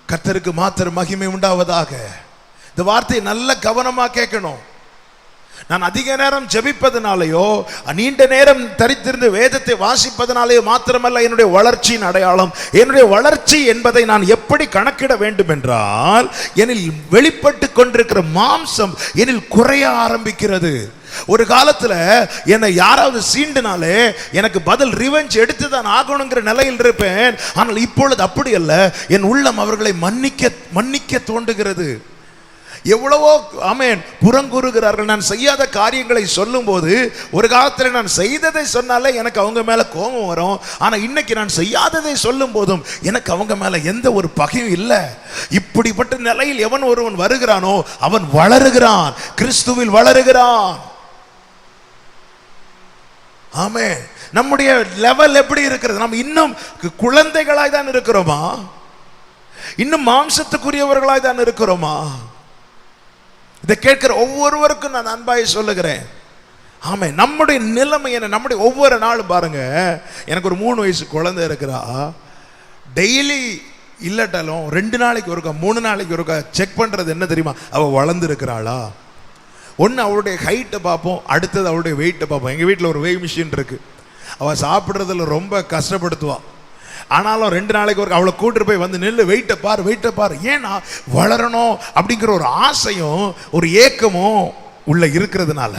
கர்த்தருக்கு மாத்திரம் மகிமை உண்டாவதாக. இந்த வார்த்தையை நல்ல கவனமா கேட்கணும். நான் அதிக நேரம் ஜெபிப்பதனாலேயோ நீண்ட நேரம் தரித்திருந்து வேதத்தை வாசிப்பதனாலேயோ மாத்திரமல்ல என்னுடைய வளர்ச்சியின் அடையாளம். என்னுடைய வளர்ச்சி என்பதை நான் எப்படி கணக்கிட வேண்டும் என்றால், என்னில் வெளிப்பட்டு கொண்டிருக்கிற மாம்சம் என்னில் குறைய ஆரம்பிக்கிறது. ஒரு காலத்துல என்னை யாராவது சீண்டினாலே எனக்கு பதில் ரிவெஞ்ச் எடுத்து தான் ஆகணுங்கிற நிலையில் இருப்பேன். ஆனால் இப்பொழுது அப்படி அல்ல. என் உள்ளம் அவர்களை மன்னிக்க தோன்றுகிறது. எவ்வளவோ ஆமென் புறங்கூறுகிறார்கள். நான் செய்யாத காரியங்களை சொல்லும் போது, ஒரு காலத்தில் நான் செய்ததை சொன்னாலே எனக்கு அவங்க மேல கோபம் வரும். ஆனா இன்னைக்கு நான் செய்யாததை சொல்லும் போதும் எனக்கு அவங்க மேல எந்த ஒரு பகையும் இல்லை. இப்படிப்பட்ட நிலையில் எவன் ஒருவன் வருகிறானோ அவன் வளருகிறான், கிறிஸ்துவில் வளருகிறான். ஆமென். நம்முடைய லெவல் எப்படி இருக்கிறது? நம்ம இன்னும் குழந்தைகளாய் தான் இருக்கிறோமா? இன்னும் மாம்சத்துக்குரியவர்களாய் தான் இருக்கிறோமா? இதை கேட்கிற ஒவ்வொருவருக்கும் நான் அன்பாய் சொல்லுகிறேன். ஆமே, நம்முடைய நிலைமை என்ன? நம்முடைய ஒவ்வொரு நாளும் பாருங்க. எனக்கு ஒரு 3 வயசு குழந்தை இருக்கிறா. டெய்லி இல்லட்டாலும் 2 நாளைக்கு ஒருக்கா 3 நாளைக்கு ஒருக்கா செக் பண்றது என்ன தெரியுமா? அவ வளர்ந்து இருக்கிறாளா? ஒன்று அவளுடைய ஹைட்டை பார்ப்போம், அடுத்தது அவளுடைய வெயிட்டை பார்ப்போம். எங்கள் வீட்டில் ஒரு வெய் மிஷின் இருக்கு. அவள் சாப்பிட்றதுல ரொம்ப கஷ்டப்படுத்துவாள். ஆனாலும் 2 நாளைக்கு ஒரு அவளை கூட்டிட்டு போய் வந்து நில்லு, வெயிட்டை பாரு. ஏன்னா வளரணும் அப்படிங்கிற ஒரு ஆசையும் ஒரு ஏக்கமும் உள்ள இருக்கிறதுனால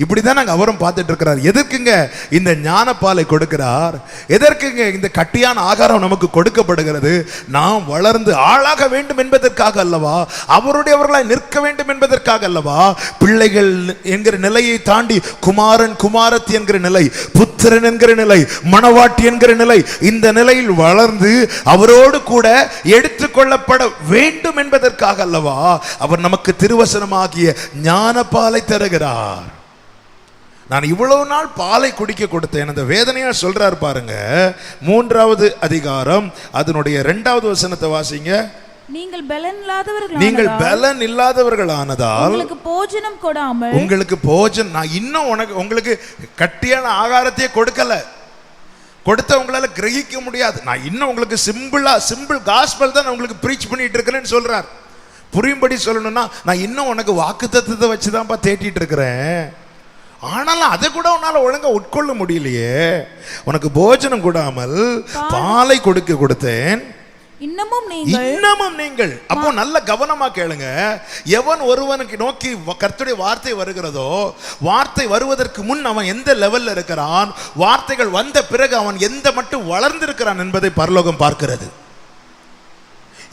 இப்படிதான் நாங்கள் அவரும் பார்த்துட்டு இருக்கிறார். எதற்குங்க இந்த ஞானப்பாலை கொடுக்கிறார்? எதற்குங்க இந்த கட்டியான ஆகாரம் நமக்கு கொடுக்கப்படுகிறது? நாம் வளர்ந்து ஆளாக வேண்டும் என்பதற்காக அல்லவா? அவருடையவர்களாய் நிற்க வேண்டும் என்பதற்காக அல்லவா? பிள்ளைகள் என்கிற நிலையை தாண்டி குமாரன் குமாரத்தி என்கிற நிலை, புத்திரன் என்கிற நிலை, மணவாட்டி என்கிற நிலை, இந்த நிலையில் வளர்ந்து அவரோடு கூட எடுத்துக்கொள்ளப்பட வேண்டும் என்பதற்காக அல்லவா அவர் நமக்கு திருவசனமாகிய ஞானப்பாலை தருகிறார். நான் இவ்வளவு நாள் பாலை குடிக்க கொடுத்தேன். அந்த வேதனையா சொல்றார் பாருங்க. 3வது அதிகாரம் அதனுடைய 2வது வசனத்தை வாசிங்க. நீங்கள் பலன் இல்லாதவர்கள் ஆனதால் உங்களுக்கு போஜனம் நான் இன்னும் உங்களுக்கு கட்டியான ஆகாரத்தையே கொடுக்கல. கொடுத்த உங்களால கிரகிக்க முடியாது. நான் இன்னும் உங்களுக்கு சிம்பிள் காஸ்பல் தான் உங்களுக்கு பிரீச் பண்ணிட்டு இருக்கிறேன்னு சொல்றார். புரியும்படி சொல்லணும்னா, நான் இன்னும் உனக்கு வாக்குத்தத்தத்தை வச்சுதான்ப்பா தேட்டிட்டு இருக்கிறேன். ஆனாலும் அதை கூட உன்னால ஒழுங்கா உட்கொள்ள முடியலையே. உனக்கு போஜனம் கூடாமல் பாலை கொடுத்தேன், இன்னமும் நீங்கள். அப்போ நல்ல கவனமா கேளுங்க. எவன் ஒருவனுக்கு நோக்கி கர்த்தருடைய வார்த்தை வருகிறதோ, வார்த்தை வருவதற்கு முன் அவன் எந்த லெவல்ல இருக்கிறான், வார்த்தைகள் வந்த பிறகு அவன் எந்த மட்டும் வளர்ந்திருக்கிறான் என்பதை பரலோகம் பார்க்கிறது.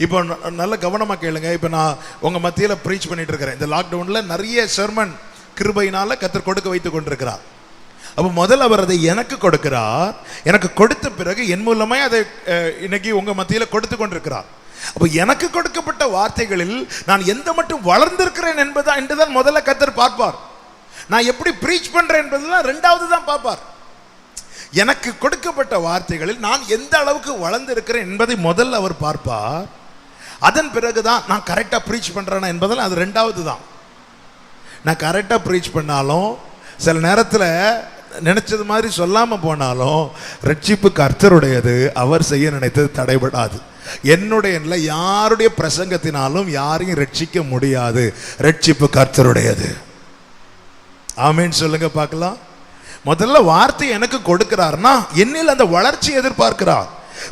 இப்போ நல்ல கவனமா கேளுங்க. இப்போ நான் உங்க மத்தியில பிரீச் பண்ணிட்டு இருக்கிறேன். இந்த லாக்டவுன்ல நிறைய செர்மன் கிருபையினால கர்த்தர் கொடுக்க வைத்துக் கொண்டிருக்கிறார். அப்போ முதல்ல அவர் அதை எனக்கு கொடுக்கிறார். எனக்கு கொடுத்த பிறகு என் மூலமாய் அதை இன்னைக்கு உங்க மத்தியில கொடுத்து கொண்டிருக்கிறார். அப்போ எனக்கு கொடுக்கப்பட்ட வார்த்தைகளில் நான் எந்த மட்டும் வளர்ந்திருக்கிறேன் என்றுதான் முதல்ல கர்த்தர் பார்ப்பார். நான் எப்படி பிரீச் பண்றேன் என்பதுதான் 2வது தான் பார்ப்பார். எனக்கு கொடுக்கப்பட்ட வார்த்தைகளில் நான் எந்த அளவுக்கு வளர்ந்திருக்கிறேன் என்பதை முதல்ல அவர் பார்ப்பார். அதன் பிறகுதான் நான் கரெக்டா பிரீச் பண்றேனா என்பதெல்லாம் அது 2வது தான். நான் கரெக்டாக ப்ரீச் பண்ணாலும் சில நேரத்தில் நினைச்சது மாதிரி சொல்லாமல் போனாலும் ரட்சிப்பு கர்த்தருடையது. அவர் செய்ய நினைத்தது தடைபடாது. என்னுடைய இல்லை, யாருடைய பிரசங்கத்தினாலும் யாரையும் ரட்சிக்க முடியாது. ரட்சிப்பு கர்த்தருடையது. ஆமென் சொல்லுங்க பார்க்கலாம். முதல்ல வார்த்தை எனக்கு கொடுக்கிறார்னா என்னில் அந்த வளர்ச்சி எதிர்பார்க்கிறார்.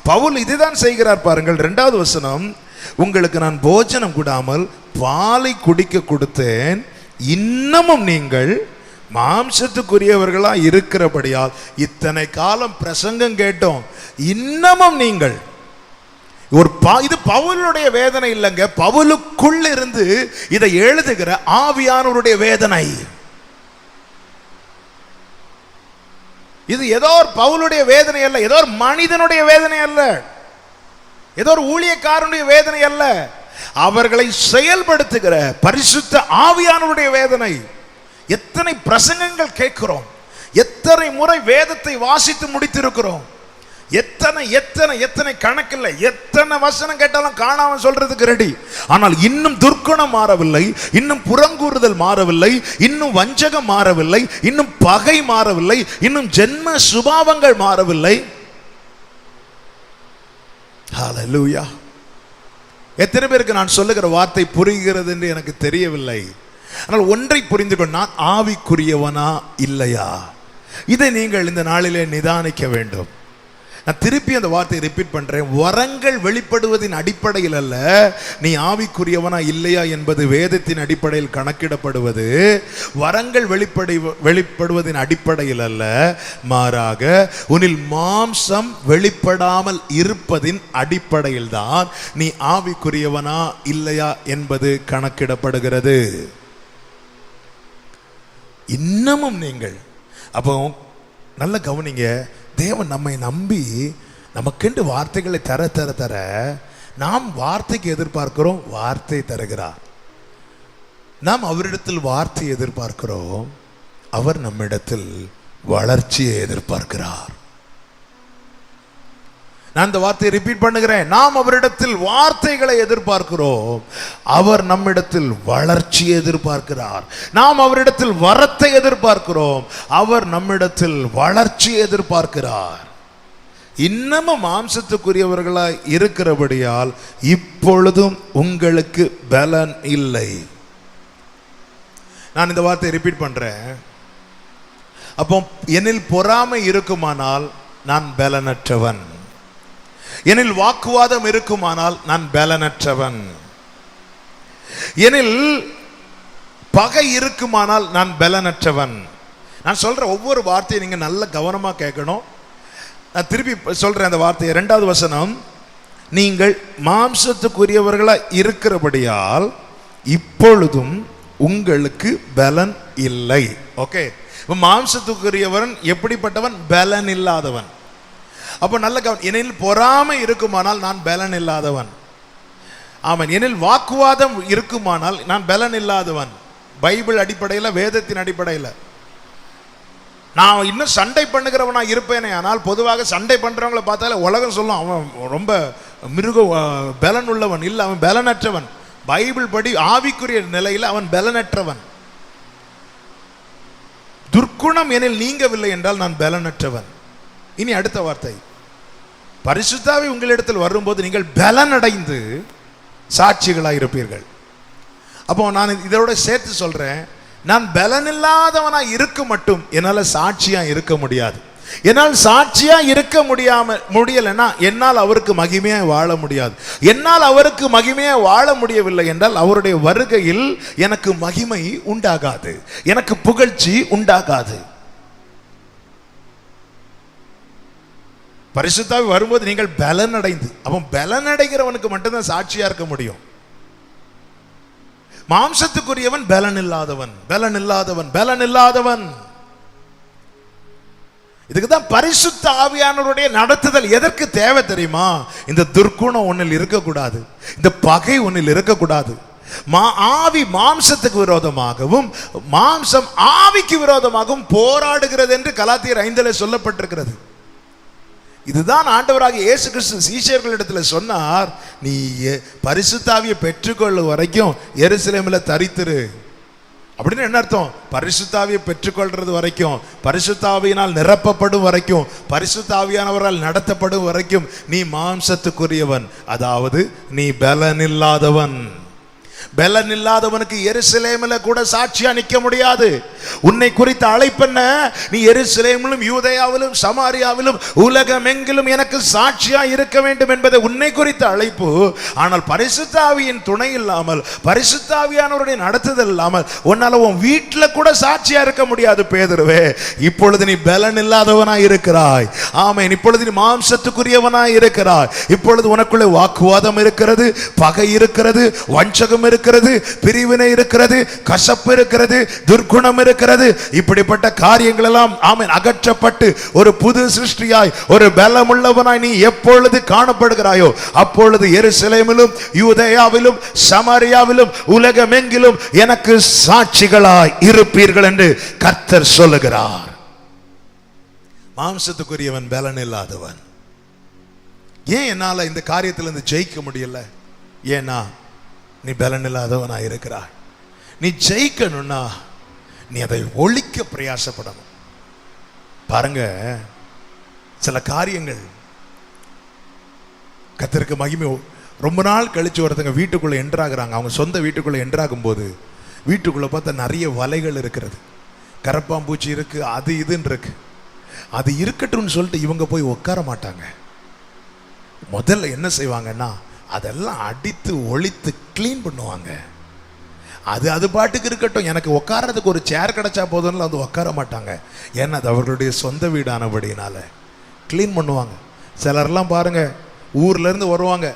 பவுல் இதுதான் செய்கிறார் பாருங்கள். 2வது வசனம், உங்களுக்கு நான் போஜனம் கூடாமல் பாலை குடிக்க கொடுத்தேன், இன்னமும் நீங்கள் மாம்சத்துக்குரியவர்களா இருக்கிறபடியால். இத்தனை காலம் பிரசங்கம் கேட்டோம், இன்னமும் நீங்கள் இது பவுலுடைய வேதனை இல்லைங்க, பவுலுக்குள் இருந்து இதை எழுதுகிற ஆவியானவருடைய வேதனை. இது ஏதோ ஒரு பவுலுடைய வேதனை அல்ல, ஏதோ ஒரு மனிதனுடைய வேதனை அல்ல, ஏதோ ஒரு ஊழியக்காரனுடைய வேதனை அல்ல, அவர்களை செயல்படுத்துகிற பரிசுத்த ஆவியானவருடைய வேதனை. எத்தனை பிரசங்கங்கள் கேட்கிறோம், எத்தனை முறை வேதத்தை வாசித்து முடித்திருக்கிறோம், எத்தனை எத்தனை எத்தனை கணக்கில்லை, எத்தனை வசனம் கேட்டாலும் காணாம சொல்றதுக்கு ரெடி. ஆனால் இன்னும் துர்க்குணம் மாறவில்லை, இன்னும் புறங்கூறுதல் மாறவில்லை, இன்னும் வஞ்சகம் மாறவில்லை, இன்னும் பகை மாறவில்லை, இன்னும் ஜென்ம சுபாவங்கள் மாறவில்லை. ஹல்லேலூயா. எத்தனை பேருக்கு நான் சொல்லுகிற வார்த்தை புரிகிறது என்று எனக்கு தெரியவில்லை. ஆனால் ஒன்றை புரிந்து கொள்ள, நான் ஆவிக்குரியவனா இல்லையா, இதை நீங்கள் இந்த நாளிலே நிதானிக்க வேண்டும். நான் திருப்பி அந்த வார்த்தையை ரிப்பீட் பண்றேன். வரங்கள் வெளிப்படுவதின் அடிப்படையில் அல்ல நீ ஆவிக்குரியவனா இல்லையா என்பது வேதத்தின் அடிப்படையில் கணக்கிடப்படுவது. வரங்கள் வெளிப்படுவதின் அடிப்படையில் அல்ல, மாறாக உன்னில் மாம்சம் வெளிப்படாமல் இருப்பதின் அடிப்படையில் தான் நீ ஆவிக்குரியவனா இல்லையா என்பது கணக்கிடப்படுகிறது. இன்னமும் நீங்கள் அப்போ நல்ல கவனிங்க. தேவன் நம்மை நம்பி நமக்கென்று வார்த்தைகளை தர தர தர நாம் வார்த்தைக்கு எதிர்பார்க்கிறோம், வார்த்தை தருகிறார். நாம் அவரிடத்தில் வார்த்தை எதிர்பார்க்கிறோம், அவர் நம்மிடத்தில் வளர்ச்சியை எதிர்பார்க்கிறார். நான் இந்த வார்த்தையை ரிப்பீட் பண்ணுகிறேன். நாம் அவரிடத்தில் வார்த்தைகளை எதிர்பார்க்கிறோம், அவர் நம்மிடத்தில் வளர்ச்சியை எதிர்பார்க்கிறார். நாம் அவரிடத்தில் வரத்தை எதிர்பார்க்கிறோம், அவர் நம்மிடத்தில் வளர்ச்சியை எதிர்பார்க்கிறார். இன்னமும் மாம்சத்துக்குரியவர்களாய் இருக்கிறபடியால் இப்பொழுதும் உங்களுக்கு பலன் இல்லை. நான் இந்த வார்த்தையை ரிப்பீட் பண்றேன். அப்போ என்னில் பொறாமை இருக்குமானால் நான் பலனற்றவன், எனில் வாக்குவாதம் இருக்குமானால் நான் பலனற்றவன், எனில் பகை இருக்குமானால் நான் பலனற்றவன். நான் சொல்ற ஒவ்வொரு வார்த்தையை நீங்க நல்ல கவனமா கேட்கணும். நான் திருப்பி சொல்றேன் அந்த வார்த்தையை. 2வது வசனம், நீங்கள் மாம்சத்துக்குரியவர்களா இருக்கிறபடியால் இப்பொழுதும் உங்களுக்கு பலன் இல்லை. ஓகே, மாம்சத்துக்குரியவன் எப்படிப்பட்டவன்? பலன் இல்லாதவன். அப்போ நல்ல கவனம். எனில் பொறாமை இருக்குமானால் நான் பலன் இல்லாதவன். ஆமாம். எனில் வாக்குவாதம் இருக்குமானால் நான் பலன் இல்லாதவன். பைபிள் அடிப்படையில், வேதத்தின் அடிப்படையில். நான் இன்னும் சண்டை பண்ணுகிறவனா இருப்பேனே, ஆனால் பொதுவாக சண்டை பண்றவங்களை பார்த்தாலே உலகம் சொல்லும் அவன் ரொம்ப மிருக பலன் உள்ளவன். இல்லை, அவன் பலனற்றவன். பைபிள் படி ஆவிக்குரிய நிலையில் அவன் பலனற்றவன். துர்க்குணம் எனில் நீங்கவில்லை என்றால் நான் பலனற்றவன். இனி அடுத்த வார்த்தை, பரிசுத்தாவி உங்களிடத்தில் வரும்போது நீங்கள் பலனடைந்து சாட்சிகளாக இருப்பீர்கள். அப்போ நான் இதோட சேர்த்து சொல்றேன், நான் பலனில்லாதவனா இருக்க மட்டும் என்னால் சாட்சியா இருக்க முடியாது. என்னால் சாட்சியா இருக்க முடியலைன்னா என்னால் அவருக்கு மகிமையா வாழ முடியாது. என்னால் அவருக்கு மகிமையா வாழ முடியவில்லை என்றால் அவருடைய வருகையில் எனக்கு மகிமை உண்டாகாது, எனக்கு புகழ்ச்சி உண்டாகாது. பரிசுத்தாவி வரும்போது நீங்கள் பலன் அடைந்து, அவன் பலன் அடைகிறவனுக்கு மட்டும்தான் சாட்சியா இருக்க முடியும். மாம்சத்துக்குரியவன் பலன் இல்லாதவன், பலன் இல்லாதவன், பலன் இல்லாதவன். இதுக்குதான் பரிசுத்த ஆவியானவருடைய நடத்துதல் எதற்கு தேவை தெரியுமா? இந்த துர்க்குணம் ஒன்னில் இருக்கக்கூடாது, இந்த பகை ஒன்னில் இருக்கக்கூடாது. ஆவி மாம்சத்துக்கு விரோதமாகவும் மாம்சம் ஆவிக்கு விரோதமாகவும் போராடுகிறது என்று கலாத்தியர் 5 சொல்லப்பட்டிருக்கிறது. இதுதான் ஆண்டவராகிய இயேசு கிறிஸ்து சீஷர்களிடத்தில் சொன்னார், நீ பரிசுத்த ஆவியை பெற்றுக்கொள்ளும் வரைக்கும் எருசலேமில் தரித்திரு. அப்படின்னு என்ன அர்த்தம்? பரிசுத்த ஆவியை பெற்றுக்கொள்றது வரைக்கும், பரிசுத்த ஆவியினால் நிரப்பப்படும் வரைக்கும், பரிசுத்த ஆவியானவரால் நடத்தப்படும் வரைக்கும் நீ மாம்சத்துக்குரியவன், அதாவது நீ பலன் இல்லாதவன். பலன் இல்லாதவனுக்கு எருசலேமில் கூட சாட்சியா நிக்க முடியாது. உன்னை குறித்த அழைப்பென்ன? நீ எருசலேமிலும் யூதேயாவிலும் சமாரியாவிலும் உலகமெங்கிலும் எனக்கு சாட்சியா இருக்க வேண்டும் என்பதை உன்னை குறித்த அழைப்பு. ஆனால் பரிசுத்த ஆவியின் துணை இல்லாமல், பரிசுத்த ஆவியானவருடைய நடத்துதல் இல்லாமல் உன்னால உன் வீட்டில் கூட சாட்சியா இருக்க முடியாது. பேதுருவே, இப்பொழுது நீ பலன் இல்லாதவனாய் இருக்கிறாய். ஆமென். இப்பொழுது நீ மாம்சத்துக்குரியவனாய் இருக்கிறாய். இப்பொழுது உனக்குள்ளே வாக்குவாதம் இருக்கிறது, பகை இருக்கிறது, வஞ்சகம் இருக்கிறது, பிரிவினை இருக்கிறது, கசப்பு இருக்கிறது, துர்க்குணம் இருக்கிறது. இப்படிப்பட்ட காரியங்கள் எல்லாம் ஆமென் அகற்றப்பட்டு ஒரு புது சிருஷ்டியாய், ஒரு பலமுள்ளவனாய் நீ எப்பொழுது காணப்படுகிறாயோ அப்பொழுது எருசலேமிலும் யூதேயாவிலும் சமாரியாவிலும் உலகமெங்கிலும் எனக்கு சாட்சிகளாய் இருப்பீர்கள் என்று கர்த்தர் சொல்லுகிறார். மாம்சத்துக்குரியவன் பலன் இல்லாதவன். ஏன் என்னால இந்த காரியத்திலிருந்து ஜெயிக்க முடியல? ஏன்னா நீ பலன் இல்லாதவனா இருக்கிறாய். நீ ஜெயிக்கணும்னா நீ அதை ஒழிக்க பிரயாசப்படணும். பாருங்க, சில காரியங்கள் கர்த்தருக்கு மகிமை. ரொம்ப நாள் கழிச்சு ஒருத்தங்க வீட்டுக்குள்ள என்ட்ராகிறாங்க. அவங்க சொந்த வீட்டுக்குள்ள என்ட்ராகும் போது வீட்டுக்குள்ள பார்த்தா நிறைய வலைகள் இருக்கிறது, கரப்பாம்பூச்சி இருக்கு, அது இதுன்னு இருக்கு. அது இருக்கட்டும்னு சொல்லிட்டு இவங்க போய் உட்கார மாட்டாங்க. முதல்ல என்ன செய்வாங்கன்னா அதெல்லாம் அடித்து ஒழித்து கிளீன் பண்ணுவாங்க. அது பாட்டுக்கு இருக்கட்டும், எனக்கு உட்கார்றதுக்கு ஒரு சேர் கிடைச்சா போதும்னு வந்து உட்கார மாட்டாங்க. ஏன்னா அது அவர்களுடைய சொந்த வீடானபடினால கிளீன் பண்ணுவாங்க. சிலர்லாம் பாருங்க, ஊர்ல இருந்து வருவாங்க,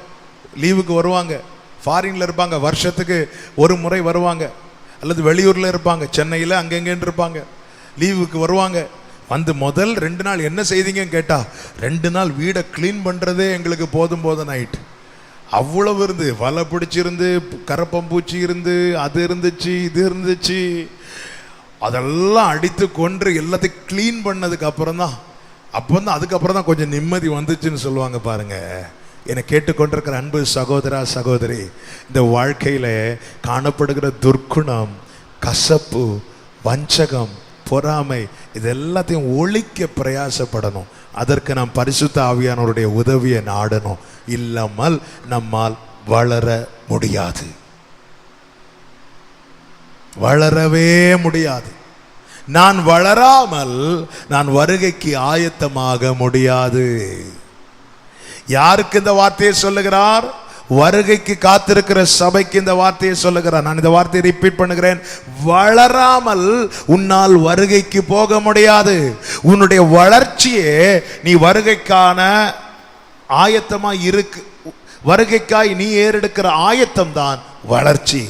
லீவுக்கு வருவாங்க, ஃபாரின்ல இருப்பாங்க, வருஷத்துக்கு ஒரு முறை வருவாங்க, அல்லது வெளியூர்ல இருப்பாங்க, சென்னையில் அங்கெங்கன்னு இருப்பாங்க, லீவுக்கு வருவாங்க. வந்து முதல் 2 நாள் என்ன செய்தீங்கன்னு கேட்டா 2 நாள் வீடை கிளீன் பண்றதே எங்களுக்கு போதும் ஆயிட்டு. அவ்வளவு இருந்து வலை பிடிச்சிருந்து, கரப்பம்பூச்சி இருந்து, அது இருந்துச்சு, இது இருந்துச்சு, அதெல்லாம் அடித்து கொன்று எல்லாத்தையும் கிளீன் பண்ணதுக்கு அப்புறம் தான் அதுக்கப்புறம் தான் கொஞ்சம் நிம்மதி வந்துச்சுன்னு சொல்லுவாங்க. பாருங்க, என்னை கேட்டுக்கொண்டிருக்கிற அன்பு சகோதரா சகோதரி, இந்த வாழ்க்கையில காணப்படுகிற துர்க்குணம், கசப்பு, வஞ்சகம், பொறாமை, இது எல்லாத்தையும் ஒழிக்க பிரயாசப்படணும். அதற்கு நாம் பரிசுத்த ஆவியானவருடைய உதவியை நாடணும். இல்லாமல் நம்மால் வளர முடியாது, வளரவே முடியாது. நான் வளராமல் நான் வருகைக்கு ஆயத்தமாக முடியாது. யாருக்கு இந்த வார்த்தையை சொல்லுகிறார்? வருகைக்கு காத்திருக்கிற சபைக்கு இந்த வார்த்தையை சொல்லுகிறார். நான் இந்த வார்த்தையை ரிப்பீட் பண்ணுகிறேன். வளராமல் உன்னால் வருகைக்கு போக முடியாது. உன்னுடைய வளர்ச்சியே நீ வருகைக்கான ஆயத்தமாய் இருக்கு. வருகைக்காய் நீ ஏறெடுக்கிற ஆயத்தம் தான் வளர்ச்சி.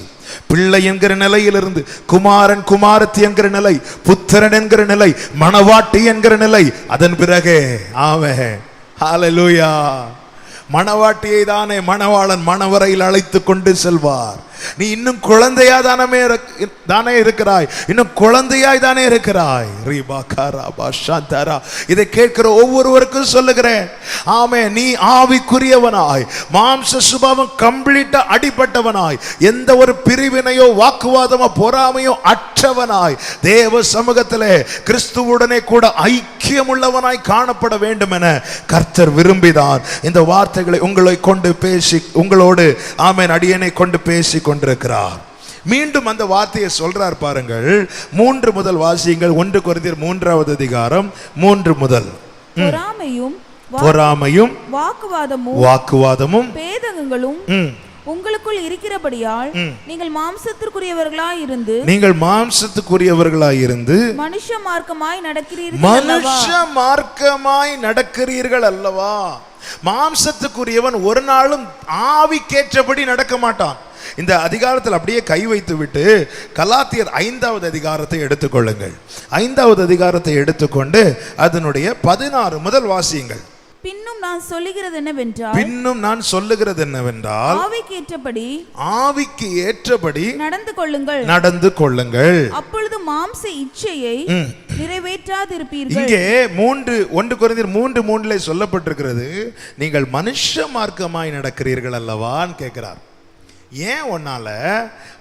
பிள்ளை என்கிற நிலையிலிருந்து குமாரன் குமாரத்தி என்கிற நிலை, புத்திரன் என்கிற நிலை, மணவாட்டி என்கிற நிலை, அதன் பிறகு ஆமென் ஹல்லேலூயா, மணவாட்டியை தானே மணவாளன் மணவரையில் அழைத்து கொண்டு செல்வார். நீ இன்னும் குழந்தையா தானே இருக்கிறாய், இன்னும் குழந்தையாய் தானே இருக்கிறாய். இதை கேட்கிற ஒவ்வொருவருக்கும் சொல்லுகிறேன், ஆமே, நீ ஆவிக்குரியவனாய், மாம்ச சுபாவம் கம்ப்ளீட்டா அடிபட்டவனாய், எந்த ஒரு பிரிவினையோ வாக்குவாதமோ பொறாமையோ அற்றவனாய், தேவ சமூகத்திலே கிறிஸ்துவுடனே கூட ஐக்கியம் உள்ளவனாய் காணப்பட வேண்டும் என கர்த்தர் விரும்பிதான் இந்த வார்த்தைகளை உங்களோடு ஆமென் அடியனை கொண்டு பேசி கொண்டிருக்கிறார். மீண்டும் அந்த வார்த்தையை சொல்றார் பாருங்கள். 3 முதல் வாசியுங்கள். 1 கொரிந்தியர் 3வது அதிகாரம் 3 முதல். பொறாமையும் வாக்குவாதமும் பேதகங்களும் உங்களுக்குள் இருக்கிறபடியால் நீங்கள் மாம்சத்துக்குரியவர்களாய் இருந்து மனுஷ மார்க்கமாய் நடக்கிறீர்கள் அல்லவா. மாம்சத்துக்குரியவன் ஒரு நாளும் ஆவிக்கேற்றபடி நடக்க மாட்டான். இந்த அதிகாரத்தில் அப்படியே கை வைத்து விட்டு கலாத்தியர் 5வது அதிகாரத்தை எடுத்துக்கொள்ளுங்கள். 5வது அதிகாரத்தை எடுத்துக்கொண்டு அதனுடைய 16 முதல் வாசியுங்கள். பின்னும் நான் சொல்லுகிறது என்னவென்றால் ஆவிக்கு ஏற்றபடி நடந்து கொள்ளுங்கள், அப்பொழுது மாம்ச இச்சையை நிறைவேற்றாதிருப்பீர்கள். இங்கே 1 கொரிந்தியர் 3:3 சொல்லப்பட்டிருக்கிறது, நீங்கள் மனுஷ மார்க்கமாய் நடக்கிறீர்கள் அல்லவான்னு கேட்கிறார். ஏன் உன்னால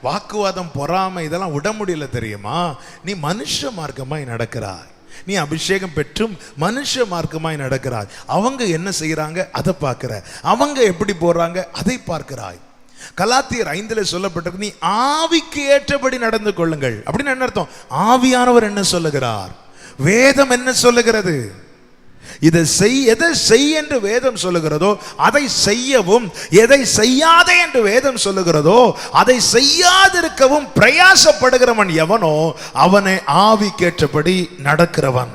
வாக்குவாதம் பொறாமை இதெல்லாம் விட முடியல தெரியுமா? நீ மனுஷ மார்க்கமாய் நடக்கிறாய். நீ அபிஷேகம் பெற்றும் மனுஷ மார்க்கமாய் நடக்கிறாய். அவங்க என்ன செய்யறாங்க அதை பார்க்கிற, அவங்க எப்படி போறாங்க அதை பார்க்கிறாய். கலாத்தியர் 5 சொல்லப்பட்டிருக்கு, நீ ஆவிக்கு ஏற்றபடி நடந்து கொள்ளுங்கள். அப்படின்னு என்ன அர்த்தம்? ஆவியானவர் என்ன சொல்லுகிறார், வேதம் என்ன சொல்லுகிறது, இதை எதை செய் என்று வேதம் சொல்லுகிறதோ அதை செய்யவும், எதை செய்யாதே என்று வேதம் சொல்லுகிறதோ அதை செய்யாதிருக்கவும் பிரயாசப்படுகிறவன் எவனோ அவனை ஆவிக்கேற்றபடி நடக்கிறவன்.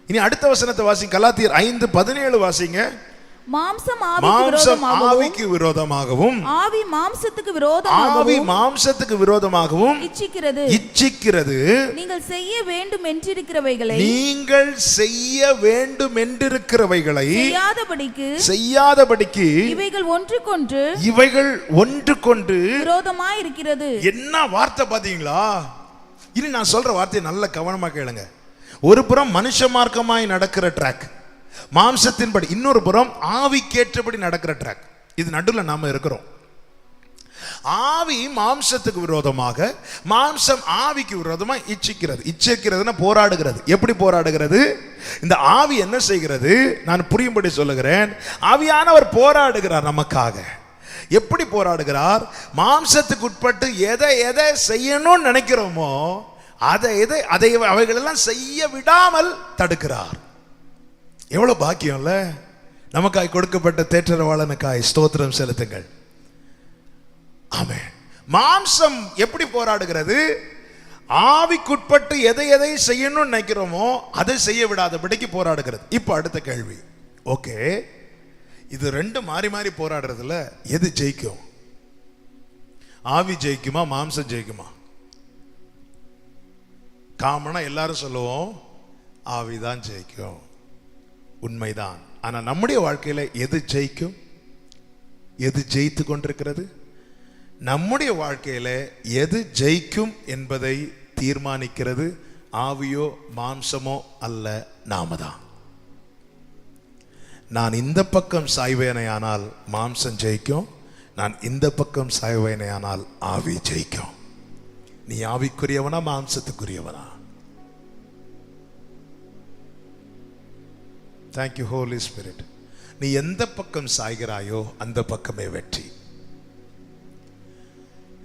இனி அடுத்த வசனத்தை வாசிங்க. கலாத்தியர் 5:17 வாசிங்க. மாம்சம் ஆவிக்கு விரோதமாகவும் ஆவி மாம்சத்துக்கு விரோதமாகவும் இச்சிக்கிறது. நீங்கள் செய்ய வேண்டும் என்றிருக்கிறவைகளை செய்யாதபடிக்கு இவைகள் ஒன்றுக்கொன்று விரோதமாய் இருக்கிறது. என்ன வார்த்தை பாத்தீங்களா? இனி நான் சொல்ற வார்த்தையை நல்ல கவனமா கேளுங்க. ஒரு புறம் மனுஷ மார்க்கமாய் நடக்கிற ட்ராக், மாம்சத்தின்படி, இன்னொரு புறம் ஆவிக்கேற்றபடி நடக்கிற ட்ராக். இது நடுவில் நாம இருக்கிறோம். ஆவி மாம்சத்துக்கு விரோதமாக, மாம்சம் ஆவிக்கு விரோதமாக இச்சிக்கிறதுனா போராடுகிறது. எப்படி போராடுகிறது? இந்த ஆவி என்ன செய்கிறது? நான் புரியும்படி சொல்லுகிறேன். ஆவியானவர் போராடுகிறார் நமக்காக. எப்படி போராடுகிறார்? மாம்சத்துக்கு உட்பட்டு எதை செய்யணும்னு நினைக்கிறோமோ அதை அவைகளெல்லாம் செய்ய விடாமல் தடுக்கிறார். எவ்வளவு பாக்கியம்ல! நமக்காய் கொடுக்கப்பட்ட தேற்றரவாளனுக்காய் ஸ்தோத்திரம் செலுத்துங்கள். ஆமென். மாம்சம் எப்படி போராடுகிறது? ஆவிக்குட்பட்டு எதை செய்யணும்னு நினைக்கிறோமோ அதை செய்ய விடாதபடிக்கு போராடுகிறது. இப்ப அடுத்த கேள்வி, ஓகே, இது ரெண்டு மாறி மாறி போராடுறதுல எது ஜெயிக்கும்? ஆவி ஜெயிக்குமா, மாம்சம் ஜெயிக்குமா? காமனா எல்லாரும் சொல்லுவோம் ஆவிதான் ஜெயிக்கும். உண்மைதான். ஆனா நம்முடைய வாழ்க்கையில எது ஜெயிக்கும்? எது ஜெயித்து கொண்டிருக்கிறது? நம்முடைய வாழ்க்கையில எது ஜெயிக்கும் என்பதை தீர்மானிக்கிறது ஆவியோ மாம்சமோ அல்ல, நாம தான். நான் இந்த பக்கம் சாய்வேனையானால் மாம்சம் ஜெயிக்கும், நான் இந்த பக்கம் சாய்வேனையானால் ஆவி ஜெயிக்கும். நீ ஆவிக்குரியவனா மாம்சத்துக்குரியவனா? Thank you Holy Spirit. நீ எந்த பக்கம் சாய்கிறாயோ அந்த பக்கமே வெற்றி.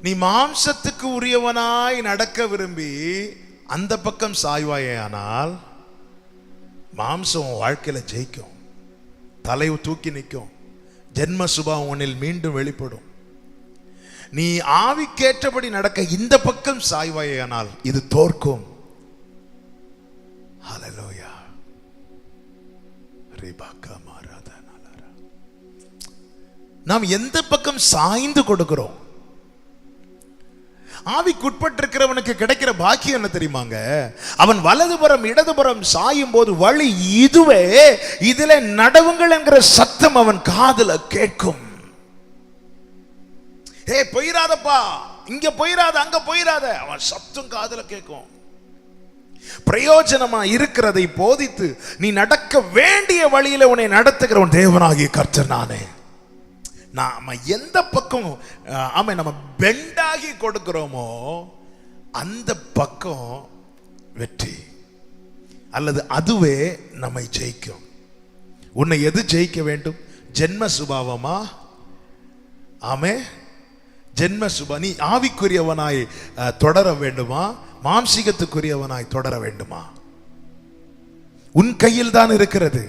நீ மாம்சத்துக்கு உரியவனாய் நடக்க விரும்பி அந்த பக்கம் சாய்வாயானால் மாம்சம் வாழ்க்கையில ஜெயிக்கும், தலை தூக்கி நிற்கும், ஜென்ம சுபாவம் உன்னில் மீண்டும் வெளிப்படும். நீ ஆவிக்கேற்றபடி நடக்க இந்த பக்கம் சாய்வாயானால் இது தோற்கும். ஹல்லேலூயா. நாம் எந்த பக்கம் சாய்ந்து கொடுக்கிறோம்? ஆவிக்குட்பட்டிருக்கிறவனுக்கு கிடைக்கிற பாக்கியம் என்ன தெரியுமாங்க? அவன் வலதுபுறம் இடதுபுறம் சாயும் போது வழி இதுவே, இதிலே நடவுங்கள் என்கிற சத்தம் அவன் காதுல கேட்கும். ஏ போயிராதப்பா, இங்க போயிராத, அங்க போயிராத, அவன் சத்தம் காதுல கேட்கும். பிரயோஜனமா இருக்கிறதை போதித்து நீ நடக்க வேண்டிய வழியில உன்னை நடத்துகிறவன் தேவனாகிய கர்த்தர் நானே. நாம எந்த பக்கம் நம்ம பெண்டாகி கொடுக்கிறோமோ அந்த பக்கம் வெற்றி, அல்லது அதுவே நம்மை ஜெயிக்கும். உன்னை எது ஜெயிக்க வேண்டும்? ஜென்ம சுபாவமா? ஆமே, ஜென்ம சுபா. நீ ஆவிக்குரியவனாய் தொடர வேண்டுமா, மாம்சீகத்துக்குரியவனாய் தொடர வேண்டுமா? உன் கையில் தான் இருக்கிறது,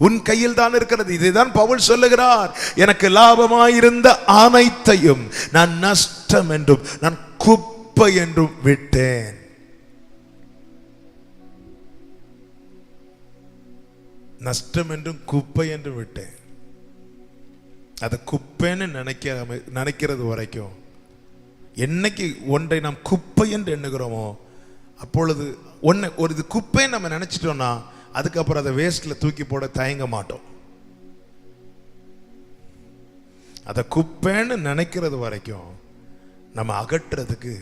உன் கையில் தான் இருக்கிறது. இதைதான் பவுல் சொல்லுகிறார், எனக்கு லாபமாயிருந்த அனைத்தையும் நான் நஷ்டம் என்றும் நான் குப்பை என்றும் விட்டேன். நஷ்டம் என்றும் குப்பை என்றும் விட்டேன். அதை குப்பைன்னு நினைக்கிறது வரைக்கும், என்னைக்கு ஒன்றை நாம் குப்பை என்று எண்ணுகிறோமோ அப்பொழுது ஒரு இது குப்பைன்னு நம்ம நினைச்சிட்டோம்னா அதுக்கப்புறம் அதை வேஸ்ட்ல தூக்கி போட தயங்க மாட்டோம். அதை குப்பைன்னு நினைக்கிறது வரைக்கும் நம்ம அகற்றுறதுக்கு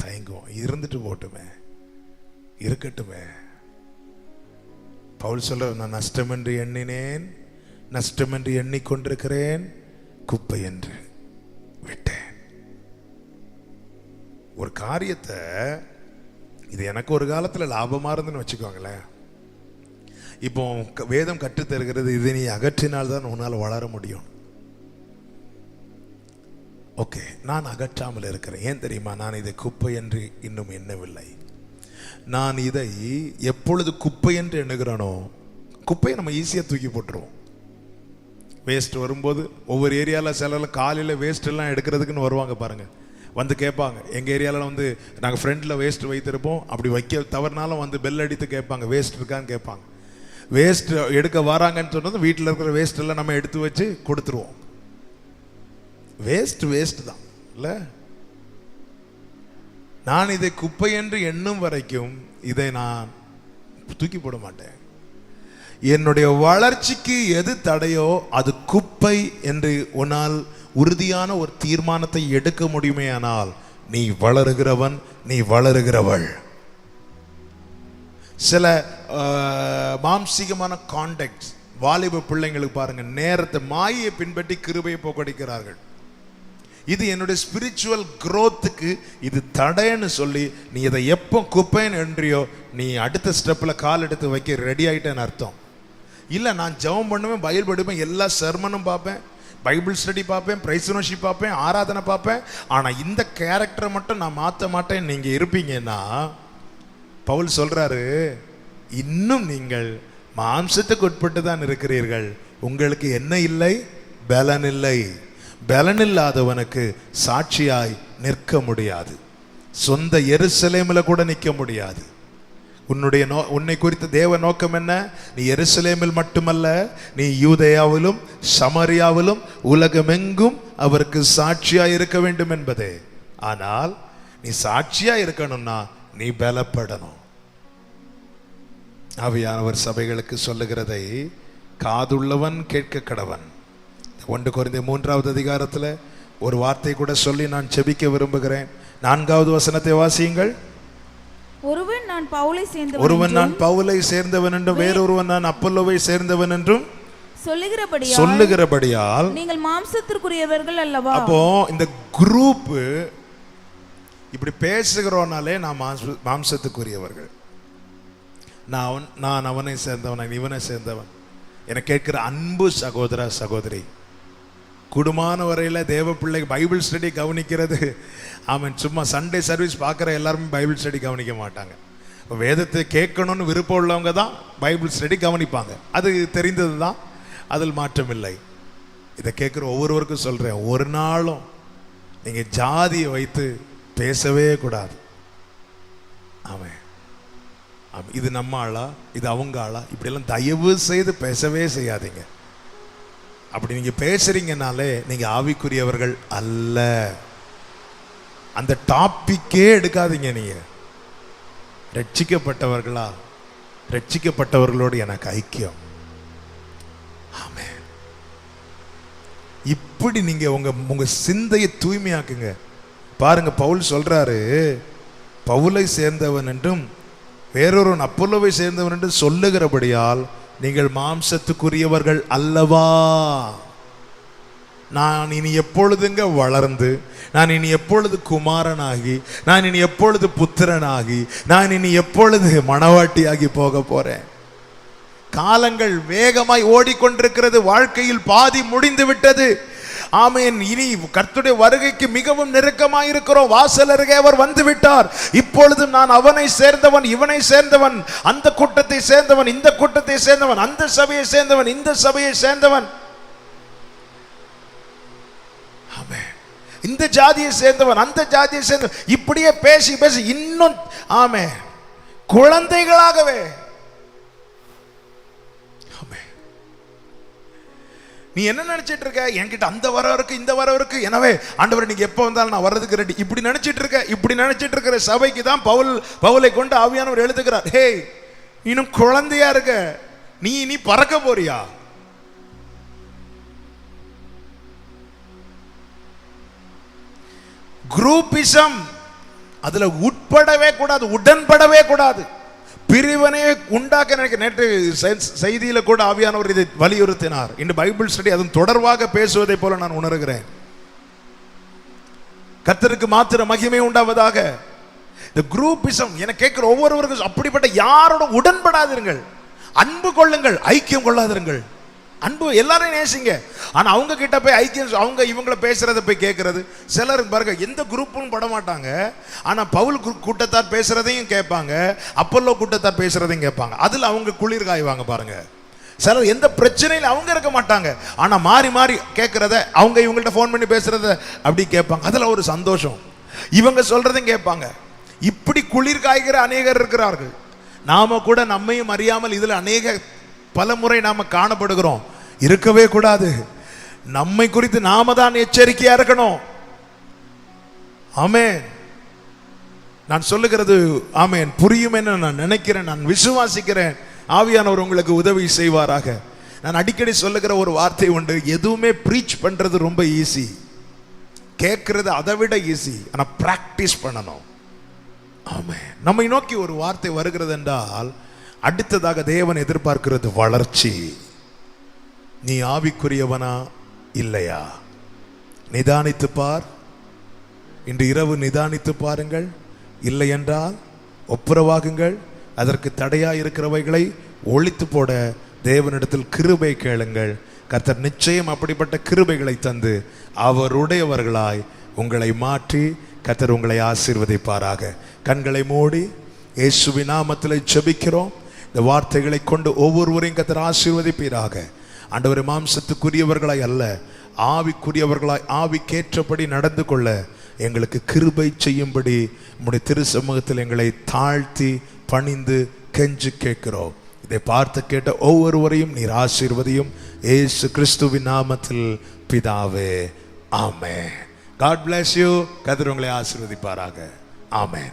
தயங்குவோம். இருந்துட்டு போட்டுமே, இருக்கட்டுமே. பவுல் சொல்ற, நான் நஷ்டம் என்று எண்ணினேன், நஷ்டம் என்று எண்ணிக்கொண்டிருக்கிறேன், குப்பை என்று விட்டேன். ஒரு காரியத்தை, இது எனக்கு ஒரு காலத்துல லாபமா இருந்துன்னு வச்சுக்கோங்களேன். இப்போ வேதம் கற்றுத் தருகிறது, இதை நீ அகற்றினால்தான் உன்னால் வளர முடியும். ஓகே, நான் அகற்றாமல் இருக்கிறேன். ஏன் தெரியுமா? நான் இதை குப்பை என்று இன்னும் எண்ணவில்லை. நான் இதை எப்பொழுது குப்பை என்று எண்ணுகிறேனோ, குப்பையை நம்ம ஈஸியாக தூக்கி போட்டுருவோம். வேஸ்ட் வரும்போது ஒவ்வொரு ஏரியாவில் சிலர் காலையில் வேஸ்ட் எல்லாம் எடுக்கிறதுக்குன்னு வருவாங்க பாருங்க, வந்து கேட்பாங்க. எங்கள் ஏரியாவில் வந்து நாங்கள் ஃப்ரெண்டில் வேஸ்ட் வைத்திருப்போம், அப்படி வைக்க தவறுனாலும் வந்து பெல் அடித்து கேட்பாங்க, வேஸ்ட் இருக்கான்னு கேட்பாங்க. வேஸ்ட் எடுக்க வராங்கன்னு சொன்னது வீட்டில் இருக்கிற வேஸ்ட் எல்லாம் நம்ம எடுத்து வச்சு கொடுத்துருவோம். வேஸ்ட் தான் இல்லை. நான் இதை குப்பை என்று எண்ணும் வரைக்கும் இதை நான் தூக்கி போட மாட்டேன். என்னுடைய வளர்ச்சிக்கு எது தடையோ அது குப்பை என்று உன்னால் உறுதியான ஒரு தீர்மானத்தை எடுக்க முடியுமே ஆனால் நீ வளருகிறவன், நீ வளருகிறவள். சில மாம்சீகமான கான்டாக்ட்ஸ் வாலிப பிள்ளைங்களுக்கு பாருங்க, நேரத்தை மாயை பின்பற்றி கிருபையை போக்கடிக்கிறார்கள். இது என்னுடைய ஸ்பிரிச்சுவல் growthக்கு இது தடைன்னு சொல்லி நீ இதை எப்போ குப்பைன்னு என்றியோ நீ அடுத்த ஸ்டெப்பில் கால் எடுத்து வைக்க ரெடி ஆகிட்டேன்னு அர்த்தம். இல்லை, நான் ஜெபம் பண்ணுவேன், பைபிள் படிப்பேன், எல்லா சர்மனும் பார்ப்பேன், பைபிள் ஸ்டடி பார்ப்பேன், பிரைஸ்வர்ஷிப் பார்ப்பேன், ஆராதனை பார்ப்பேன், ஆனால் இந்த கேரக்டரை மட்டும் நான் மாற்ற மாட்டேன் நீங்கள் இருப்பீங்கன்னா, பவுல் சொல்றாரு, இன்னும் நீங்கள் மாம்சத்துக்கு உட்பட்டு தான் இருக்கிறீர்கள். உங்களுக்கு என்ன இல்லை? பலன் இல்லை. பலன் இல்லாதவனுக்கு சாட்சியாய் நிற்க முடியாது. சொந்த எருசலேமில் கூட நிற்க முடியாது. உன்னை குறித்த தேவ நோக்கம் என்ன? நீ எருசலேமில் மட்டுமல்ல, நீ யூதேயாவிலும் சமரியாவிலும் உலகமெங்கும் அவருக்கு சாட்சியாய் இருக்க வேண்டும் என்பதே. ஆனால் நீ சாட்சியா இருக்கணும்னா நீ பலப்படணும். ஆவியானவர் சபைகளுக்கு சொல்லுகிறதை காதுள்ளவன் கேட்க கடவன். 1 கொரிந்தியர் 3வது அதிகாரத்தில் ஒரு வார்த்தை கூட சொல்லி நான் செபிக்க விரும்புகிறேன். 4வது வசனத்தை வாசியுங்கள். ஒருவன் நான் பவுலை சேர்ந்தவன் என்றும் வேறொருவன் நான் அப்பல்லோவை சேர்ந்தவன் என்றும் சொல்லுகிறபடியால் நீங்கள் மாம்சத்திற்குரியவர்கள் அல்லவா. அப்போ இந்த குரூப் இப்படி பேசுகிறோனாலே நான் மாம்சத்துக்குரியவர்கள். நான் அவனை சேர்ந்தவன், இவனை சேர்ந்தவன். என கேட்கிற அன்பு சகோதர சகோதரி, குடும்பமான வரையில் தேவ பிள்ளை பைபிள் ஸ்டடி கவனிக்கிறது, அவன் சும்மா சண்டே சர்வீஸ் பார்க்குற எல்லாருமே பைபிள் ஸ்டடி கவனிக்க மாட்டாங்க. வேதத்தை கேட்கணும்னு விருப்பம் உள்ளவங்க தான் பைபிள் ஸ்டடி கவனிப்பாங்க. அது தெரிந்தது தான், அதில் மாற்றம் இல்லை. இதை கேட்குற ஒவ்வொருவருக்கும் சொல்கிறேன், ஒரு நாளும் நீங்கள் ஜாதியை வைத்து பேசவே கூடாது. ஆமாம், இது நம்ம ஆளா, இது அவங்க ஆளா, இப்படியெல்லாம் தயவு செய்து பேசவே செய்யாதீங்க. அப்படி நீங்க பேசுறீங்கனாலே நீங்க ஆவிக்குரியவர்கள் அல்ல. அந்த டாபிக்கே எடுக்காதீங்க. நீங்க ரட்சிக்கப்பட்டவர்களா? ரட்சிக்கப்பட்டவர்களோடு எனக்கு ஐக்கியம். ஆமென். இப்படி நீங்க உங்க சிந்தையை தூய்மையாக்குங்க. பாருங்க, பவுல் சொல்றாரு, பவுலை சேர்ந்தவன் என்றும் வேறொருவன் அப்பல்லோவை சேர்ந்தவன் என்று சொல்லுகிறபடியால் நீங்கள் மாம்சத்துக்குரியவர்கள் அல்லவா. நான் இனி எப்பொழுதுங்க வளர்ந்து, நான் இனி எப்பொழுது குமாரனாகி, நான் இனி எப்பொழுது புத்திரனாகி, நான் இனி எப்பொழுது மணவாட்டியாகி போக போறேன். காலங்கள் வேகமாய் ஓடிக்கொண்டிருக்கிறது. வாழ்க்கையில் பாதி முடிந்து விட்டது. ஆமென். இனி கர்த்தருடைய வருகைக்கு மிகவும் நெருக்கமாய் இருக்கிறோம். வாசல் அருகே அவர் வந்து விட்டார். இப்பொழுது நான் அவனை சேர்ந்தவன், இவனை சேர்ந்தவன், அந்த கூட்டத்தை சேர்ந்தவன், இந்த கூட்டத்தை சேர்ந்தவன், அந்த சபையை சேர்ந்தவன், இந்த சபையை சேர்ந்தவன், ஆமென், இந்த ஜாதியை சேர்ந்தவன், அந்த ஜாதியை சேர்ந்தவன், இப்படியே பேசி பேசி இன்னும் ஆமென் குழந்தைகளாகவே. நீ என்ன நினைச்சிட்டு இருக்க? என்கிட்ட அந்த வரம் இருக்கு, இந்த வரம் இருக்கு, எனவே ஆண்டவர் நீங்க எப்போ வந்தாலும் நான் வர்றதுக்கு ரெடி. இப்படி நினைச்சிட்டு இருக்க. இப்படி நினைச்சிட்டு இருக்கிற சபைக்கு தான் பவுலை கொண்டு ஆவியானவர் எழுதுகிறார். ஹே, இன்னும் குழந்தையா இருக்க, நீ பறக்க போறியா? குரூப்பிசம் அதுல உட்படவே கூடாது, உடன்படவே கூடாது. பிரிவினை உண்டாக்க நினைக்க. நேற்று செய்தியில கூட ஆவியானவர் இதை வலியுறுத்தினார். இந்த பைபிள் ஸ்டடி அதன் தொடர்பாக பேசுவதை போல நான் உணர்கிறேன். கர்த்தருக்கு மாத்திர மகிமை உண்டாவதாக. இந்த குரூப்பிசம் என கேட்கிற ஒவ்வொருவருக்கும் அப்படிப்பட்ட யாரோட உடன்படாதிருங்கள். அன்பு கொள்ளுங்கள், ஐக்கியம் கொள்ளாதிருங்கள். அன்பு எல்லாரையும் நேசிங்க. ஆனா அவங்க கிட்ட போய் ஐக்கியம், அவங்க இவங்கள பேசுறத போய் கேட்கறது. சிலர் பாருங்க எந்த குரூப்பும் பட மாட்டாங்க, ஆனா பவுல் கூட்டத்தார் பேசுறதையும் கேட்பாங்க, அப்பல்லோ கூட்டத்தார் பேசுறதையும் கேட்பாங்க. அதுல அவங்க குளிர் காய்வாங்க பாருங்க. சிலர் எந்த பிரச்சனையில அவங்க இருக்க மாட்டாங்க, ஆனா மாறி மாறி கேட்கறத, அவங்க இவங்கள்ட்ட ஃபோன் பண்ணி பேசுறத அப்படி கேட்பாங்க. அதுல ஒரு சந்தோஷம். இவங்க சொல்றதையும் கேட்பாங்க. இப்படி குளிர் காய்கிற அநேகர் இருக்கிறார்கள். நாம கூட நம்மையும் அறியாமல் இதுல அநேக பல முறை நாம காணப்படுகிறோம். இருக்கவே கூடாது. நம்மை குறித்து நாம தான் எச்சரிக்கையா இருக்கணும். ஆமென். நான் சொல்லுகிறது ஆமென் புரியும் என்று நான் நினைக்கிறேன், நான் விசுவாசிக்கிறேன். ஆவியானவர் உங்களுக்கு உதவி செய்வாராக. நான் அடிக்கடி சொல்லுகிற ஒரு வார்த்தை உண்டு, எதுவுமே ப்ரீச் பண்றது ரொம்ப ஈஸி, கேட்கறது அதை விட ஈஸி, ஆனா பிராக்டிஸ் பண்ணணும். ஆமென். நம்மை நோக்கி ஒரு வார்த்தை வருகிறது என்றால் அடுத்ததாக தேவன் எதிர்பார்க்கிறது வளர்ச்சி. நீ ஆவிக்குரியவனா இல்லையா? நிதானித்து பார். இன்று இரவு நிதானித்து பாருங்கள். இல்லை என்றால் ஒப்புரவாகுங்கள். அதற்கு தடையா இருக்கிறவைகளை ஒழித்து போட தேவனிடத்தில் கிருபை கேளுங்கள். கர்த்தர் நிச்சயம் அப்படிப்பட்ட கிருபைகளை தந்து அவருடையவர்களாய் உங்களை மாற்றி கர்த்தர் உங்களை ஆசீர்வதிப்பாராக. கண்களை மூடி இயேசுவின் நாமத்தில் ஜெபிக்கிறோம். இந்த வார்த்தைகளை கொண்டு ஒவ்வொருவரையும் கர்த்தர் ஆசீர்வதிப்பீராக. ஆண்டவரே, மாம்சத்துக்குரியவர்களாய் அல்ல, ஆவிக்குரியவர்களாய் ஆவிக்கேற்றபடி நடந்து கொள்ள எங்களுக்கு கிருபை செய்யும்படி உம்முடைய திரு சமூகத்தில் எங்களை தாழ்த்தி பணிந்து கெஞ்சி கேட்கிறோம். இதை பார்த்து கேட்ட ஒவ்வொருவரையும் நீர் ஆசீர்வதியும். இயேசு கிறிஸ்துவின் நாமத்தில் பிதாவே, ஆமென். God bless you. கர்த்தர் உங்களை ஆசீர்வதிப்பாராக. ஆமென்.